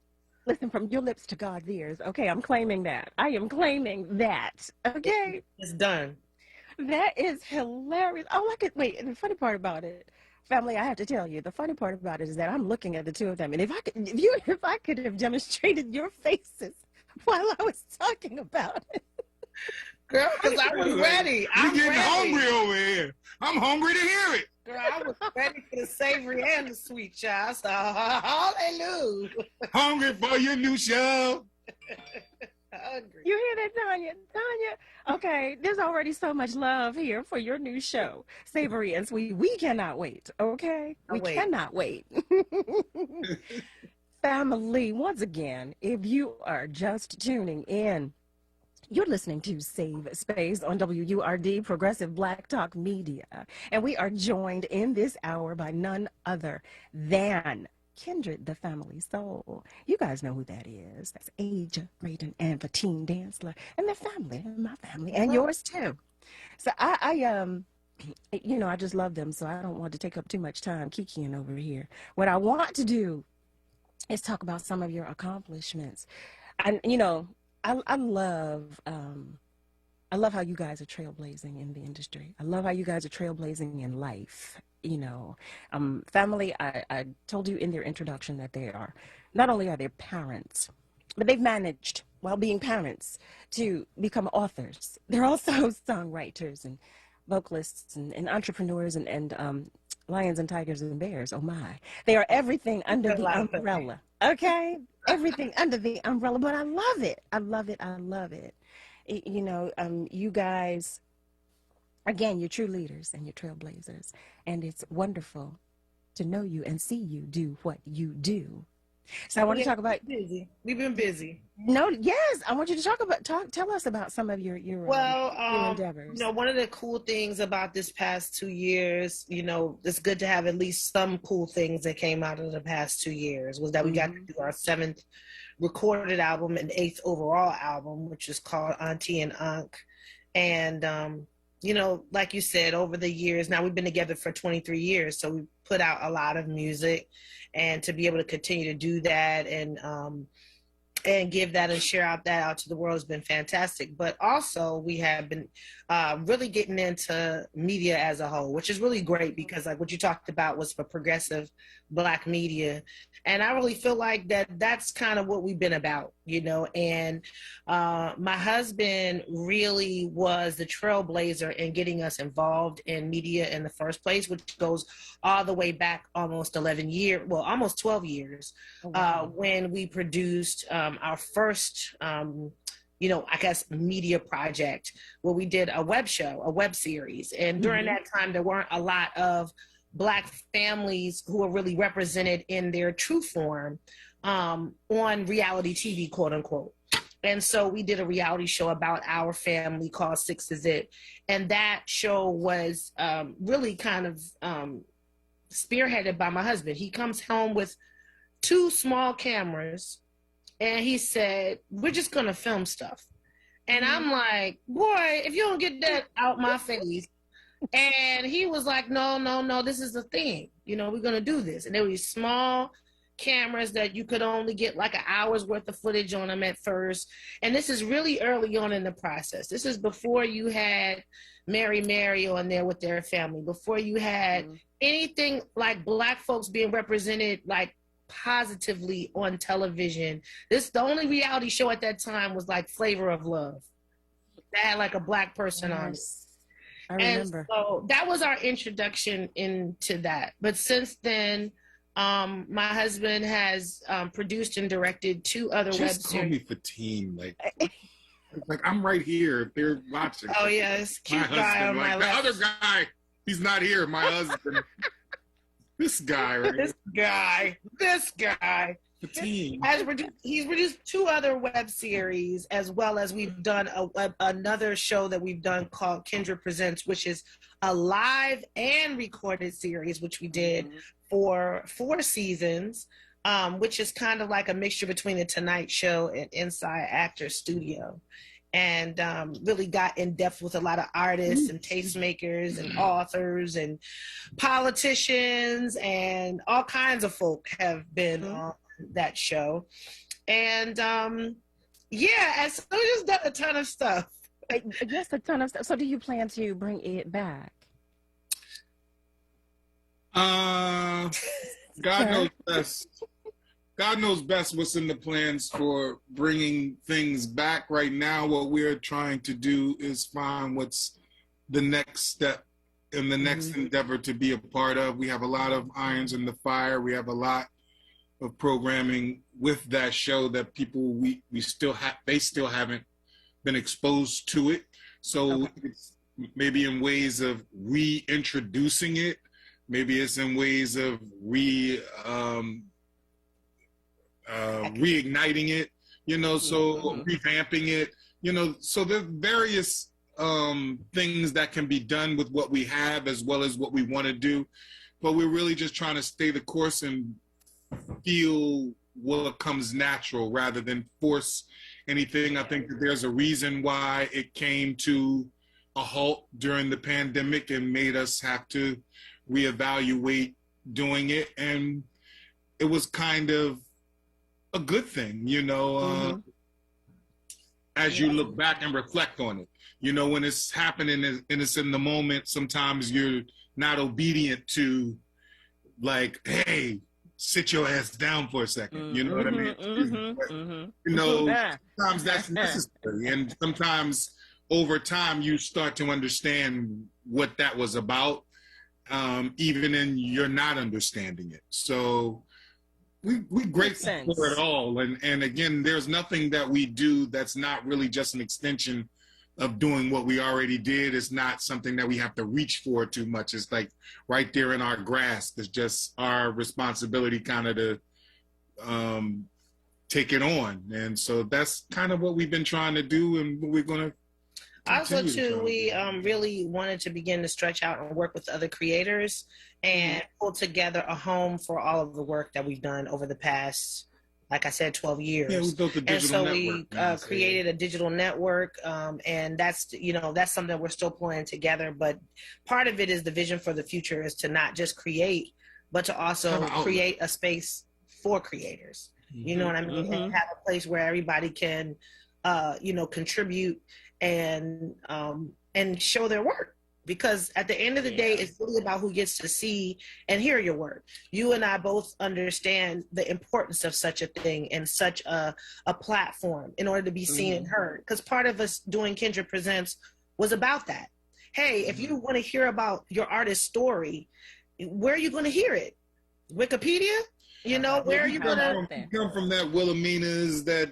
Listen, from your lips to God's ears. Okay, I'm claiming that. I am claiming that. Okay? It's done. That is hilarious. Oh, wait, and the funny part about it, family, I have to tell you, the funny part about it is that I'm looking at the two of them, and if I could have demonstrated your faces while I was talking about it. Girl, because I was ready. You're getting hungry over here. I'm hungry to hear it. Girl, I was ready for the savory and the sweet, child. So, hallelujah. Hungry for your new show. Hungry. You hear that, Tanya? Tanya, okay, there's already so much love here for your new show, Savory and Sweet. We cannot wait, okay? We cannot wait. Family, once again, if you are just tuning in, you're listening to Save Space on WURD, Progressive Black Talk Media. And we are joined in this hour by none other than Kindred, the Family Soul. You guys know who that is. That's Aja, Braden, and Fatine Dantzler. And their family, and my family, and yours too. So I just love them, so I don't want to take up too much time kikiing over here. What I want to do is talk about some of your accomplishments. And, I love how you guys are trailblazing in the industry. I love how you guys are trailblazing in life. Family, I told you in their introduction that not only are they parents, but they've managed, while being parents, to become authors. They're also songwriters and vocalists and entrepreneurs and lions and tigers and bears. Oh my. They are everything under the umbrella. Okay? Everything under the umbrella. But I love it. I love it. I love it. You guys, again, you're true leaders and you're trailblazers. And it's wonderful to know you and see you do what you do. So I want to talk about busy. We've been busy. No, yes, I want you to tell us about some of your endeavors. One of the cool things about this past 2 years, it's good to have at least some cool things that came out of the past 2 years, was that we got to do our 7th recorded album and 8th overall album, which is called Auntie and Unc. And like you said, over the years, now we've been together for 23 years, so we put out a lot of music, and to be able to continue to do that and give that and share out to the world has been fantastic. But also we have been really getting into media as a whole, which is really great because like what you talked about was for progressive Black media. And I really feel like that's kind of what we've been about, and my husband really was the trailblazer in getting us involved in media in the first place, which goes all the way back almost 12 years, when we produced our first, media project where we did a web series. And during that time, there weren't a lot of Black families who are really represented in their true form on reality TV, quote unquote. And so we did a reality show about our family called Six Is It. And that show was really kind of spearheaded by my husband. He comes home with 2 small cameras and he said, we're just going to film stuff. And I'm like, boy, if you don't get that out my face. And he was like, no, this is the thing. We're going to do this. And there were these small cameras that you could only get like an hour's worth of footage on them at first. And this is really early on in the process. This is before you had Mary on there with their family, before you had anything like Black folks being represented like positively on television. The only reality show at that time was like Flavor of Love. That had like a Black person on it. I remember. And so that was our introduction into that. But since then, my husband has produced and directed 2 other web series. Just call me Fatine, like I'm right here if they're watching. Oh yes, cute guy on my left. The other guy, he's not here. My husband. This guy right This guy. Fatigue. He's produced 2 other web series, as well as we've done another show that we've done called Kendra Presents, which is a live and recorded series, which we did for 4 seasons, which is kind of like a mixture between the Tonight Show and Inside Actors Studio. And really got in depth with a lot of artists and tastemakers and authors and politicians, and all kinds of folk have been on that show. And and so we just done a ton of stuff. Just a ton of stuff. So do you plan to bring it back? God knows best. God knows best what's in the plans for bringing things back. Right now, what we're trying to do is find what's the next step in the next endeavor to be a part of. We have a lot of irons in the fire. We have a lot of programming with that show that people they still haven't been exposed to it. So it's maybe in ways of reintroducing it. Maybe it's in ways of reigniting it, so revamping it, so there's various things that can be done with what we have as well as what we want to do. But we're really just trying to stay the course and feel what comes natural rather than force anything. I think that there's a reason why it came to a halt during the pandemic and made us have to reevaluate doing it. And it was kind of a good thing, as you look back and reflect on it. When it's happening and it's in the moment, sometimes you're not obedient to, like, hey, sit your ass down for a second. You know what I mean? Sometimes that's necessary. And sometimes over time you start to understand what that was about, even in you're not understanding it. So we grateful for it all. And again, there's nothing that we do that's not really just an extension of doing what we already did. It's not something that we have to reach for too much. It's like right there in our grasp. It's just our responsibility kind of to take it on. And so that's kind of what we've been trying to do, and what we're going to also too, we really wanted to begin to stretch out and work with other creators and pull together a home for all of the work that we've done over the past, like I said, 12 years. Yeah, we built a digital network. And so we created a digital network, and that's something that we're still pulling together. But part of it is the vision for the future is to not just create, but to also create a space for creators. You know what I mean? And have a place where everybody can, contribute and show their work. Because at the end of the day, it's really about who gets to see and hear your work. You and I both understand the importance of such a thing and such a platform in order to be seen and heard. Because part of us doing Kendra Presents was about that. Hey, if you want to hear about your artist's story, where are you going to hear it? Wikipedia? Where are you going to come from? That Wilhelmina's, that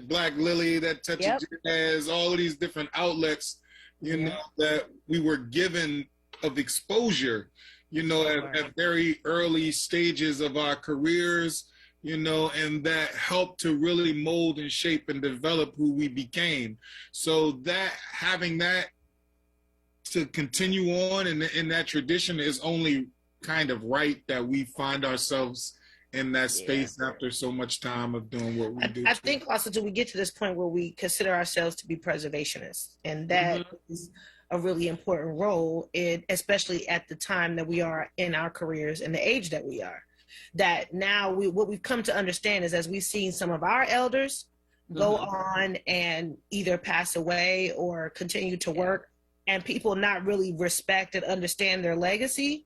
Black Lily, that Touch of Jazz, all of these different outlets, that we were given of exposure, at very early stages of our careers, and that helped to really mold and shape and develop who we became. So that having that to continue on in that tradition is only kind of right that we find ourselves in that space after so much time of doing what we do. I think also till we get to this point where we consider ourselves to be preservationists, and that is a really important role, especially at the time that we are in our careers and the age that we are. That now what we've come to understand is, as we've seen some of our elders go on and either pass away or continue to work, and people not really respect and understand their legacy.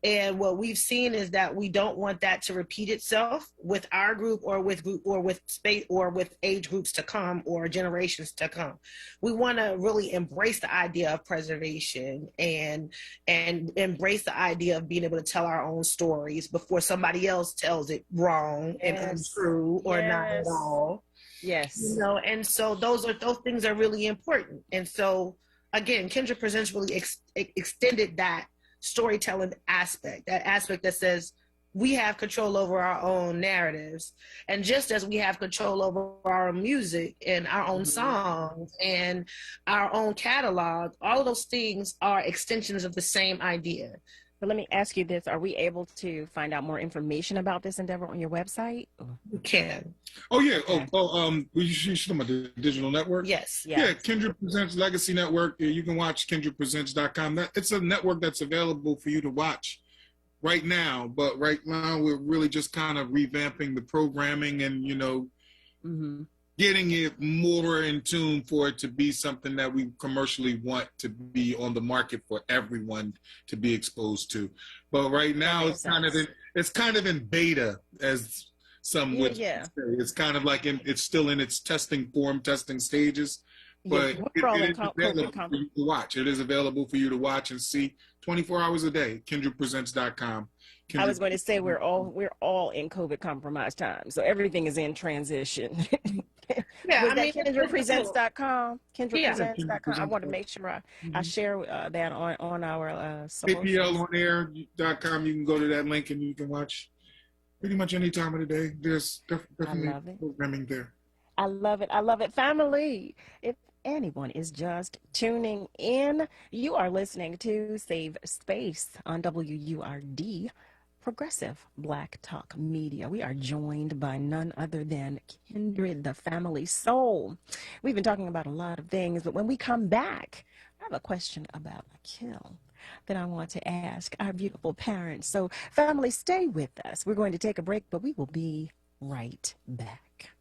And what we've seen is that we don't want that to repeat itself with our group or with space or with age groups to come or generations to come. We want to really embrace the idea of preservation and embrace the idea of being able to tell our own stories before somebody else tells it wrong and untrue or not at all. Yes. And so those things are really important. And so again, Kendra Presents really extended that storytelling aspect, that aspect that says, we have control over our own narratives. And just as we have control over our own music and our own songs and our own catalog, all of those things are extensions of the same idea. But let me ask you this. Are we able to find out more information about this endeavor on your website? We can. Oh, yeah. You should about the digital network? Yes. Yeah, Kindred Presents Legacy Network. You can watch KindredPresents.com. It's a network that's available for you to watch right now. But right now, we're really just kind of revamping the programming and, getting it more in tune for it to be something that we commercially want to be on the market for everyone to be exposed to. But right now, it's kind of in beta, as some would say. It's kind of like it's still in its testing stages. But it is available for you to watch. It is available for you to watch and see 24 hours a day. KindredPresents.com. I was going to say we're all in COVID compromised times, so everything is in transition. Yeah, KindredPresents.com. KindredPresents.com. I want to make sure I share that on our social. APLonair.com. You can go to that link and you can watch pretty much any time of the day. There's definitely programming there. I love it. I love it. Family, if anyone is just tuning in, you are listening to Save Space on WURD, Progressive Black Talk Media. We are joined by none other than Kindred, the family soul. We've been talking about a lot of things, but when we come back, I have a question about Akil that I want to ask our beautiful parents. So family, stay with us. We're going to take a break, but we will be right back.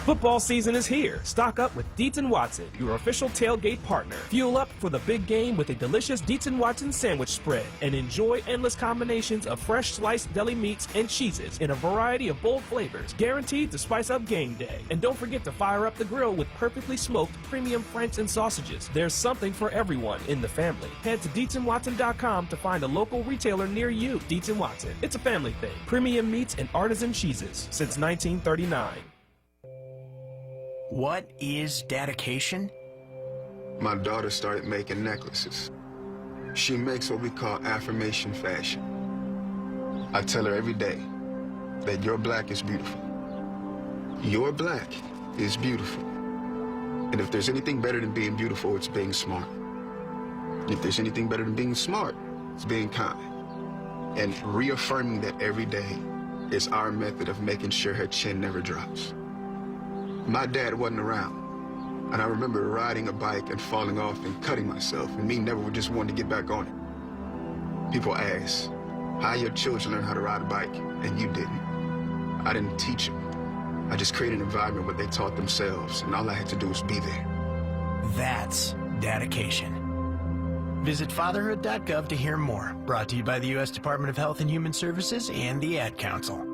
Football season is here. Stock up with Dietz & Watson, your official tailgate partner. Fuel up for the big game with a delicious Dietz & Watson sandwich spread and enjoy endless combinations of fresh sliced deli meats and cheeses in a variety of bold flavors, guaranteed to spice up game day. And don't forget to fire up the grill with perfectly smoked premium franks and sausages. There's something for everyone in the family. Head to DietzandWatson.com to find a local retailer near you. Dietz & Watson. It's a family thing. Premium meats and artisan cheeses since 1939. What is dedication? My daughter started making necklaces. She makes what we call affirmation fashion. I tell her every day that your black is beautiful. Your black is beautiful. And if there's anything better than being beautiful, it's being smart. If there's anything better than being smart, it's being kind. And reaffirming that every day is our method of making sure her chin never drops. My dad wasn't around, and I remember riding a bike and falling off and cutting myself, and me never just wanting to get back on it. People ask, how your children learn how to ride a bike, and you didn't. I didn't teach them. I just created an environment where they taught themselves, and all I had to do was be there. That's dedication. Visit fatherhood.gov to hear more. Brought to you by the U.S. Department of Health and Human Services and the Ad Council.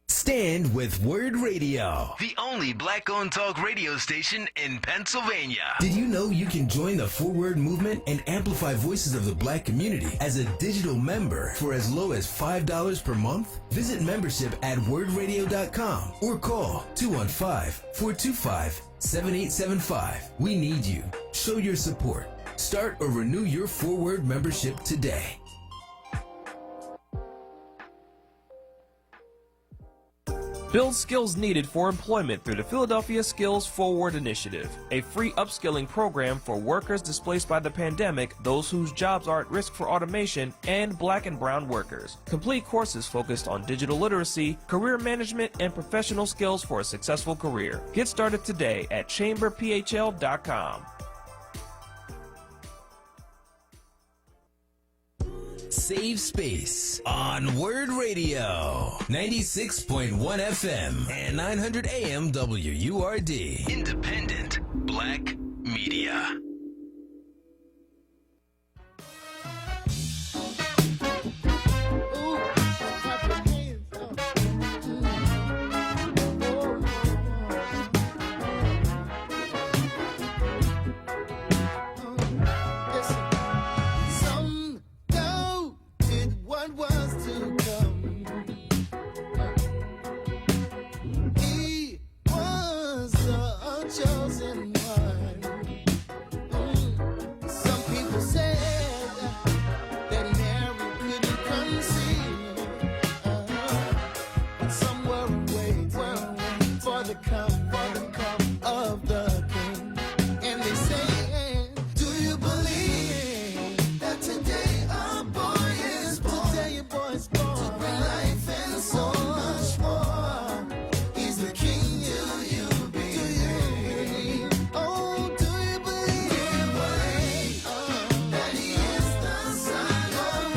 Stand with Word Radio, the only black-owned talk radio station in Pennsylvania. Did you know you can join the Forward movement and amplify voices of the black community as a digital member for as low as $5 per month? Visit membership at wordradio.com or call 215-425-7875. We need you. Show your support. Start or renew your Forward membership today. Build skills needed for employment through the Philadelphia Skills Forward Initiative, a free upskilling program for workers displaced by the pandemic, those whose jobs are at risk for automation, and black and brown workers. Complete courses focused on digital literacy, career management, and professional skills for a successful career. Get started today at chamberphl.com. Save Space on Word Radio, 96.1 FM and 900 AM WURD. Independent Black Media. Chosen one. life and so much more. He's the king to you, baby. Oh, do you believe that he is the son of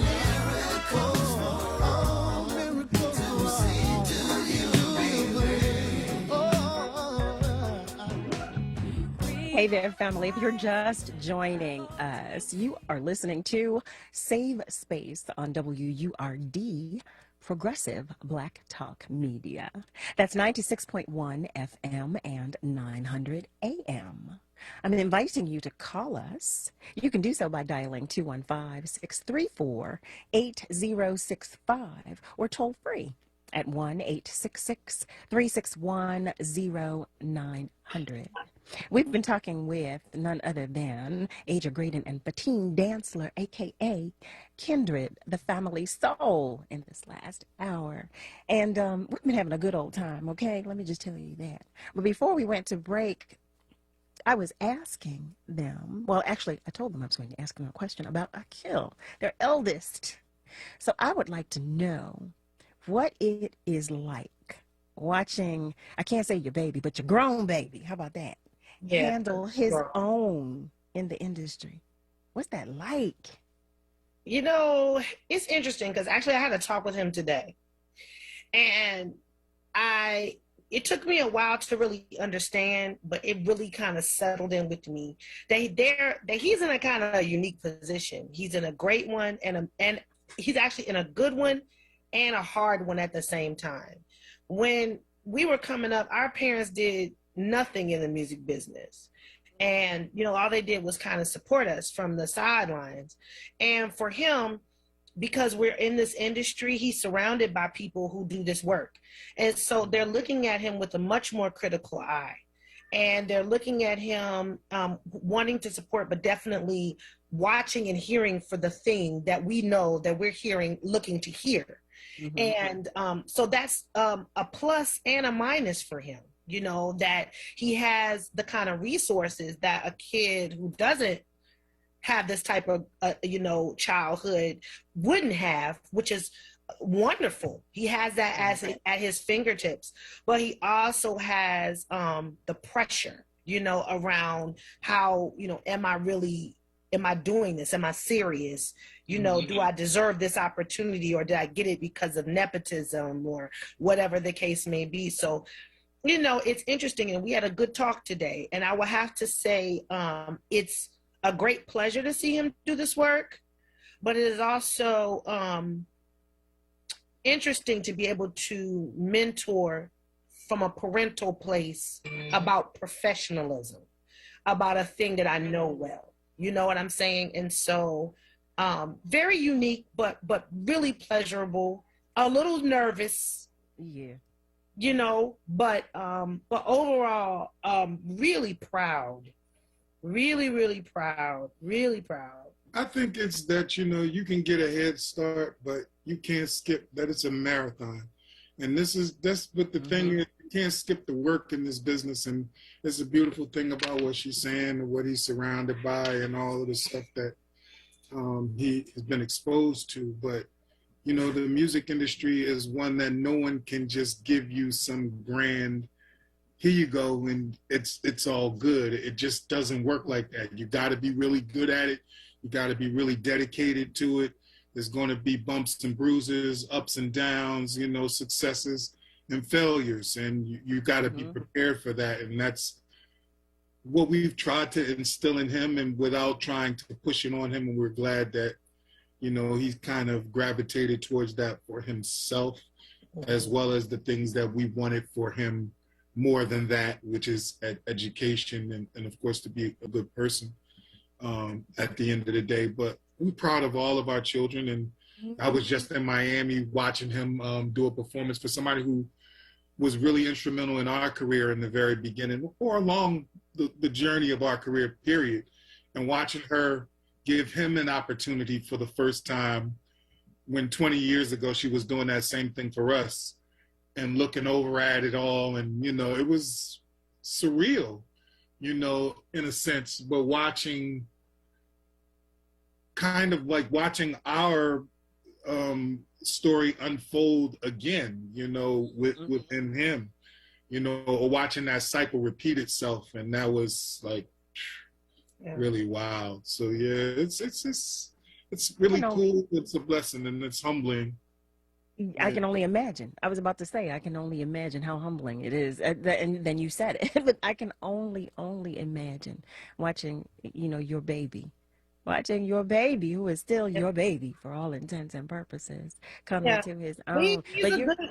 miracles for all to see to you, baby. Hey there, family. If you're just joining us, you are listening to Save Space on WURD, Progressive Black Talk Media. That's 96.1 FM and 900 AM. I'm inviting you to call us. You can do so by dialing 215-634-8065 or toll free at 1-866-361-0900. We've been talking with none other than Aja Graydon and Bettine Dantzler, a.k.a. Kindred, the family soul, in this last hour. And we've been having a good old time, okay? Let me just tell you that. But before we went to break, I was asking them, well, actually, I told them I was going to ask them a question about Akil, their eldest. So I would like to know what it is like watching, I can't say your baby, but your grown baby, how about that? Yeah. Handle his own in the industry. What's that like? You know, it's interesting because actually I had a talk with him today. And it took me a while to really understand, but it really kind of settled in with me that he's in a kind of a unique position. He's in a great one and he's actually in a good one and a hard one at the same time. When we were coming up, our parents did nothing in the music business. And, you know, all they did was kind of support us from the sidelines. And for him, because we're in this industry, he's surrounded by people who do this work. And so they're looking at him with a much more critical eye. And they're looking at him wanting to support, but definitely watching and hearing for the thing that we know that we're hearing, looking to hear. Mm-hmm. And so that's a plus and a minus for him, you know, that he has the kind of resources that a kid who doesn't have this type of, childhood wouldn't have, which is wonderful. He has that at his fingertips, but he also has the pressure, you know, around how, you know, am I doing this? Am I serious? You know, do I deserve this opportunity, or did I get it because of nepotism or whatever the case may be? So, you know, it's interesting. And we had a good talk today. And I will have to say it's a great pleasure to see him do this work, but it is also interesting to be able to mentor from a parental place about professionalism, about a thing that I know well. You know what I'm saying? And so very unique, but really pleasurable, a little nervous. Yeah. You know, but overall, really proud. Really, really proud. Really proud. I think it's that, you know, you can get a head start, but you can't skip that it's a marathon. And that's what the thing is, you can't skip the work in this business. And it's a beautiful thing about what she's saying and what he's surrounded by and all of the stuff that he has been exposed to. But, you know, the music industry is one that no one can just give you some grand, here you go, and it's all good. It just doesn't work like that. You got to be really good at it. You got to be really dedicated to it. There's going to be bumps and bruises, ups and downs, you know, successes and failures. And you got to be prepared for that. And that's what we've tried to instill in him, and without trying to push it on him. And we're glad that, you know, he's kind of gravitated towards that for himself, as well as the things that we wanted for him more than that, which is education and of course, to be a good person at the end of the day. But we're proud of all of our children. And I was just in Miami watching him do a performance for somebody who was really instrumental in our career in the very beginning or along the journey of our career, period. And watching her give him an opportunity for the first time when 20 years ago she was doing that same thing for us, and looking over at it all. And, you know, it was surreal, you know, in a sense, but watching, kind of like watching our story unfold again, you know, within him, you know, or watching that cycle repeat itself. And that was like really wild. So yeah, it's really cool. It's a blessing and it's humbling. I can only imagine. I was about to say, I can only imagine how humbling it is. And then you said it, but I can only imagine watching, you know, your baby, who is still your baby for all intents and purposes, coming to his own.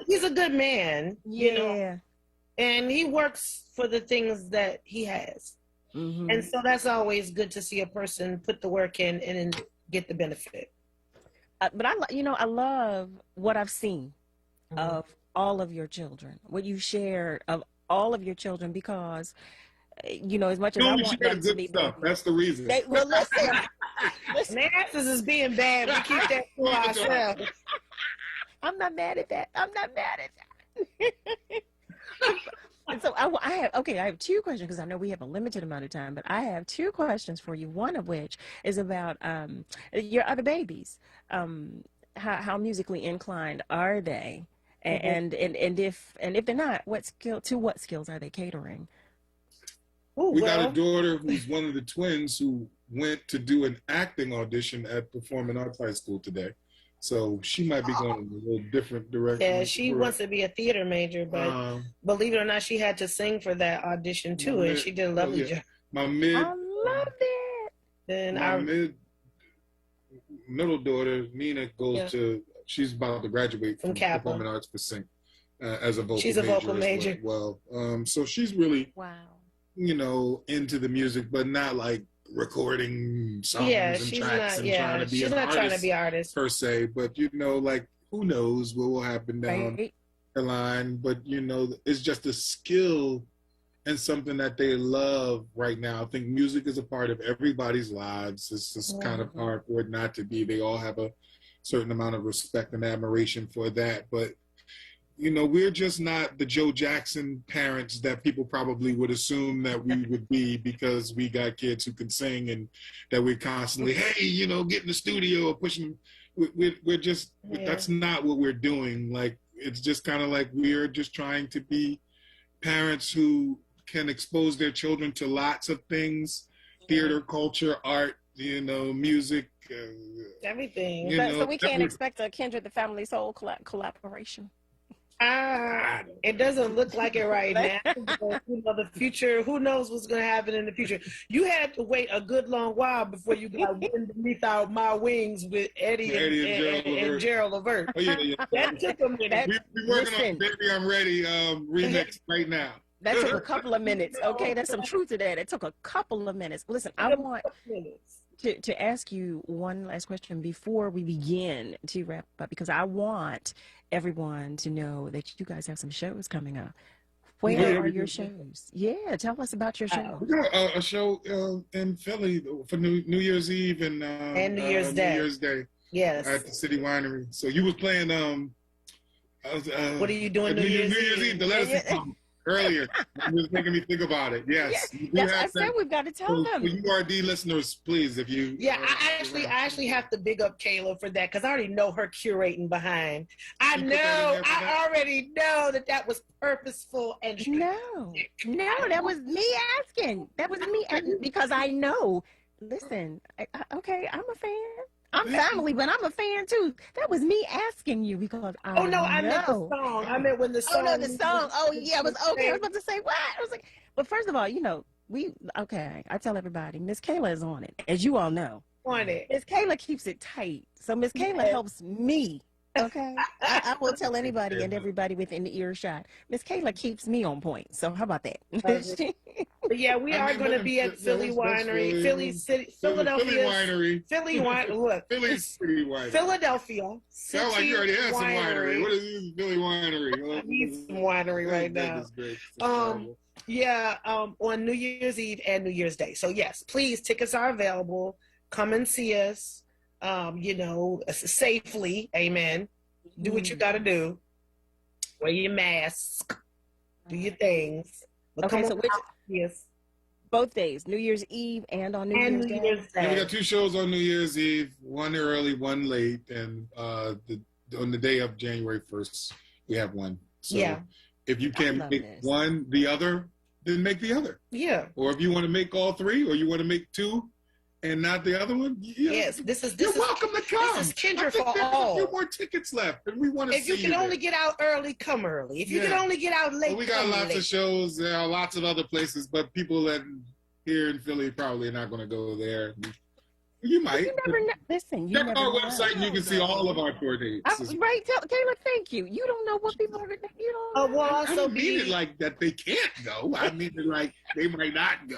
He's a good man, you know, and he works for the things that he has. Mm-hmm. And so that's always good to see a person put the work in and then get the benefit. But I love what I've seen of all of your children, what you share of all of your children, because, you know, as much as I want them to be stuff. That's the reason. Well, listen. Nancy's is being bad. We keep that to ourselves. I'm not mad at that. And so I have two questions, because I know we have a limited amount of time, but I have two questions for you. One of which is about your other babies. How musically inclined are they? And if they're not, what skills are they catering? We got a daughter who's one of the twins who went to do an acting audition at Performing Arts High School today. So she might be going in a little different direction. Yeah, she wants to be a theater major, but believe it or not, she had to sing for that audition too, and she did a lovely job. I loved it. And my middle daughter, Nina, she's about to graduate from Performing Arts for sing as a vocal major. She's a vocal major. Well, so she's really, you know, into the music, but not like recording songs and tracks and trying to be an artist per se, but you know, like, who knows what will happen down the line. But you know, it's just a skill and something that they love right now. I think music is a part of everybody's lives. It's just kind of hard for it not to be. They all have a certain amount of respect and admiration for that, but you know, we're just not the Joe Jackson parents that people probably would assume that we would be, because we got kids who can sing and that we're constantly, hey, you know, get in the studio or pushing. We're just, that's not what we're doing. Like, it's just kind of like we're just trying to be parents who can expose their children to lots of things, theater, culture, art, you know, music. Everything. So we can't expect a Kindred the Family Soul collaboration. It doesn't look like it right now. But, you know, the future, who knows what's going to happen in the future. You had to wait a good long while before you got Underneath My Wings with Eddie and Gerald Levert. Oh, yeah. That took a minute. We're working on Baby I'm Ready remix right now. That took a couple of minutes. Okay, there's some truth to that. It took a couple of minutes. Listen, I want to ask you one last question before we begin to wrap up, because I want everyone to know that you guys have some shows coming up. Where are your shows? Yeah, tell us about your show. We got a show in Philly for New Year's Eve and New Year's Day. Yes, at the City Winery. So you was playing. What are you doing New Year's Eve? The letters come earlier. It was making me think about it. Yes, I said we've got to tell them. For you URD listeners, please, if you. Yeah, I actually have to big up Kayla for that, because I already know her curating behind. I already know that was purposeful and no, that was me asking. That was me because I know. Listen, okay, I'm a fan. I'm family, but I'm a fan too. That was me asking you because I I meant the song. I meant when the song. Oh, no, the song. Oh, yeah, it was okay. I was about to say what? I was like, but first of all, you know, I tell everybody, Miss Kayla is on it, as you all know. On it. Miss Kayla keeps it tight. So Miss Kayla helps me. Okay, I will tell anybody and everybody within the earshot. Miss Kayla keeps me on point. So how about that? But yeah, we are going to be at Philly Winery, Philadelphia Winery, Philly Winery. Philly City Winery, Philadelphia. Sound like you already had some winery. What is this Philly Winery? I need some winery right now. On New Year's Eve and New Year's Day. So yes, please, tickets are available. Come and see us. You know, safely. Amen. Do what you got to do. Wear your mask. Do your things. But okay, so Both days, New Year's Eve and on New Year's Day. Yeah, we got 2 shows on New Year's Eve, one early, one late, and on the day of January 1st, we have one. So Yeah. if you can't make one, the other, then make the other. Yeah. Or if you want to make all 3, or you want to make 2 and not the other one, Yes, you're welcome to come. This is Kendra I think for there's all. a few more tickets left, and we want to If see you can there. only get out early, come early. If you can Yeah. only get out late, Well, we got come lots late. of shows. There are lots of other places, but people that here in Philly probably are not going to go there. You might. You never know. Listen, you Check never our know. website and you can see all of our tour dates. Right, Kayla, thank you. You don't know what people are going to, you don't Oh, know. well, I also don't mean it like that they can't go. I mean it like they might not go.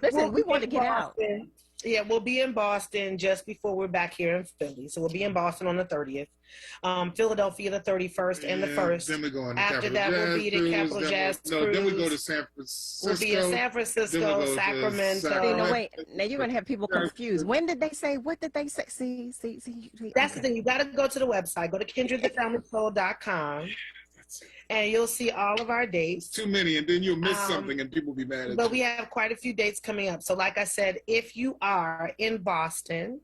Listen, we want to in get out. Boston. Yeah, we'll be in Boston just before we're back here in Philly. So we'll be in Boston on the 30th, Philadelphia the 31st and the 1st. Then we're going to After Capital that, Jazz we'll be to Cruise, Capital then Jazz No, then we go to Cruise. San Francisco. We'll be in San Then Francisco, we'll go to Sacramento. See, no, wait. Now you're going to have people confused. When did they say? What did they say? See. That's the thing. You got to go to the website. Go to KendredTheFamilySoul.com, and you'll see all of our dates. Too many, and then you'll miss something, and people will be mad at But you. we have quite a few dates coming up. So like I said, if you are in Boston,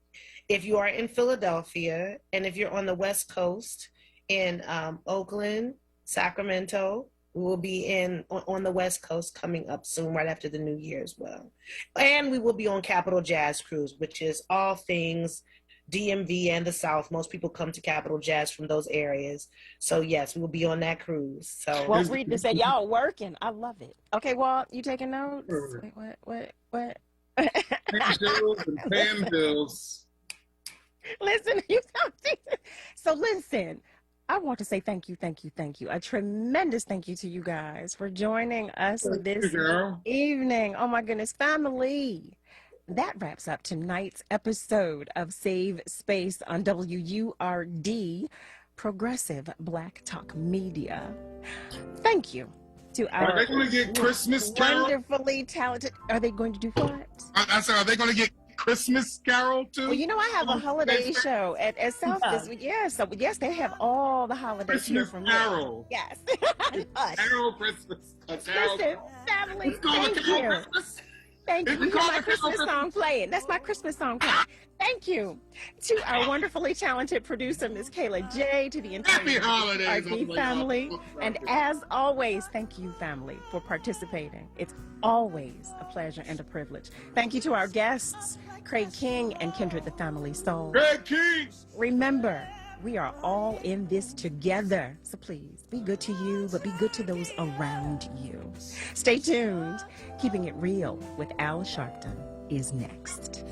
if you are in Philadelphia, and if you're on the West Coast in Oakland, Sacramento, we will be on the West Coast coming up soon, right after the New Year as well. And we will be on Capital Jazz Cruise, which is all things DMV and the South. Most people come to Capital Jazz from those areas. So yes, we will be on that cruise. So Well, Rita said, y'all working. I love it. Okay, Walt, you taking notes? Wait, what? Paying shows and paying bills. Listen, so listen, I want to say thank you. A tremendous thank you to you guys for joining us this evening. Oh my goodness, family. That wraps up tonight's episode of Save Space on WURD, Progressive Black Talk Media. Thank you to our Are they going to get Christmas Carol? wonderfully talented. Are they going to do what? I said, are they going to get Christmas Carol too? Well, you know, I have a holiday show at South this week. Yes, so yes, they have all the holidays here Christmas from Carol. Yes. Carol Christmas. Listen, family, It's called thank a Carol you. Christmas. Thank you. It's We have called my a Carol Christmas song playing. That's my Christmas song playing. Thank you to our wonderfully talented producer, Miss Kayla J, to the entire Happy holidays, RD oh my family. God. And as always, thank you, family, for participating. It's always a pleasure and a privilege. Thank you to our guests, Craig King and Kendred the Family Soul. Craig King! Remember, we are all in this together. So please, be good to you, but be good to those around you. Stay tuned. Keeping It Real with Al Sharpton is next.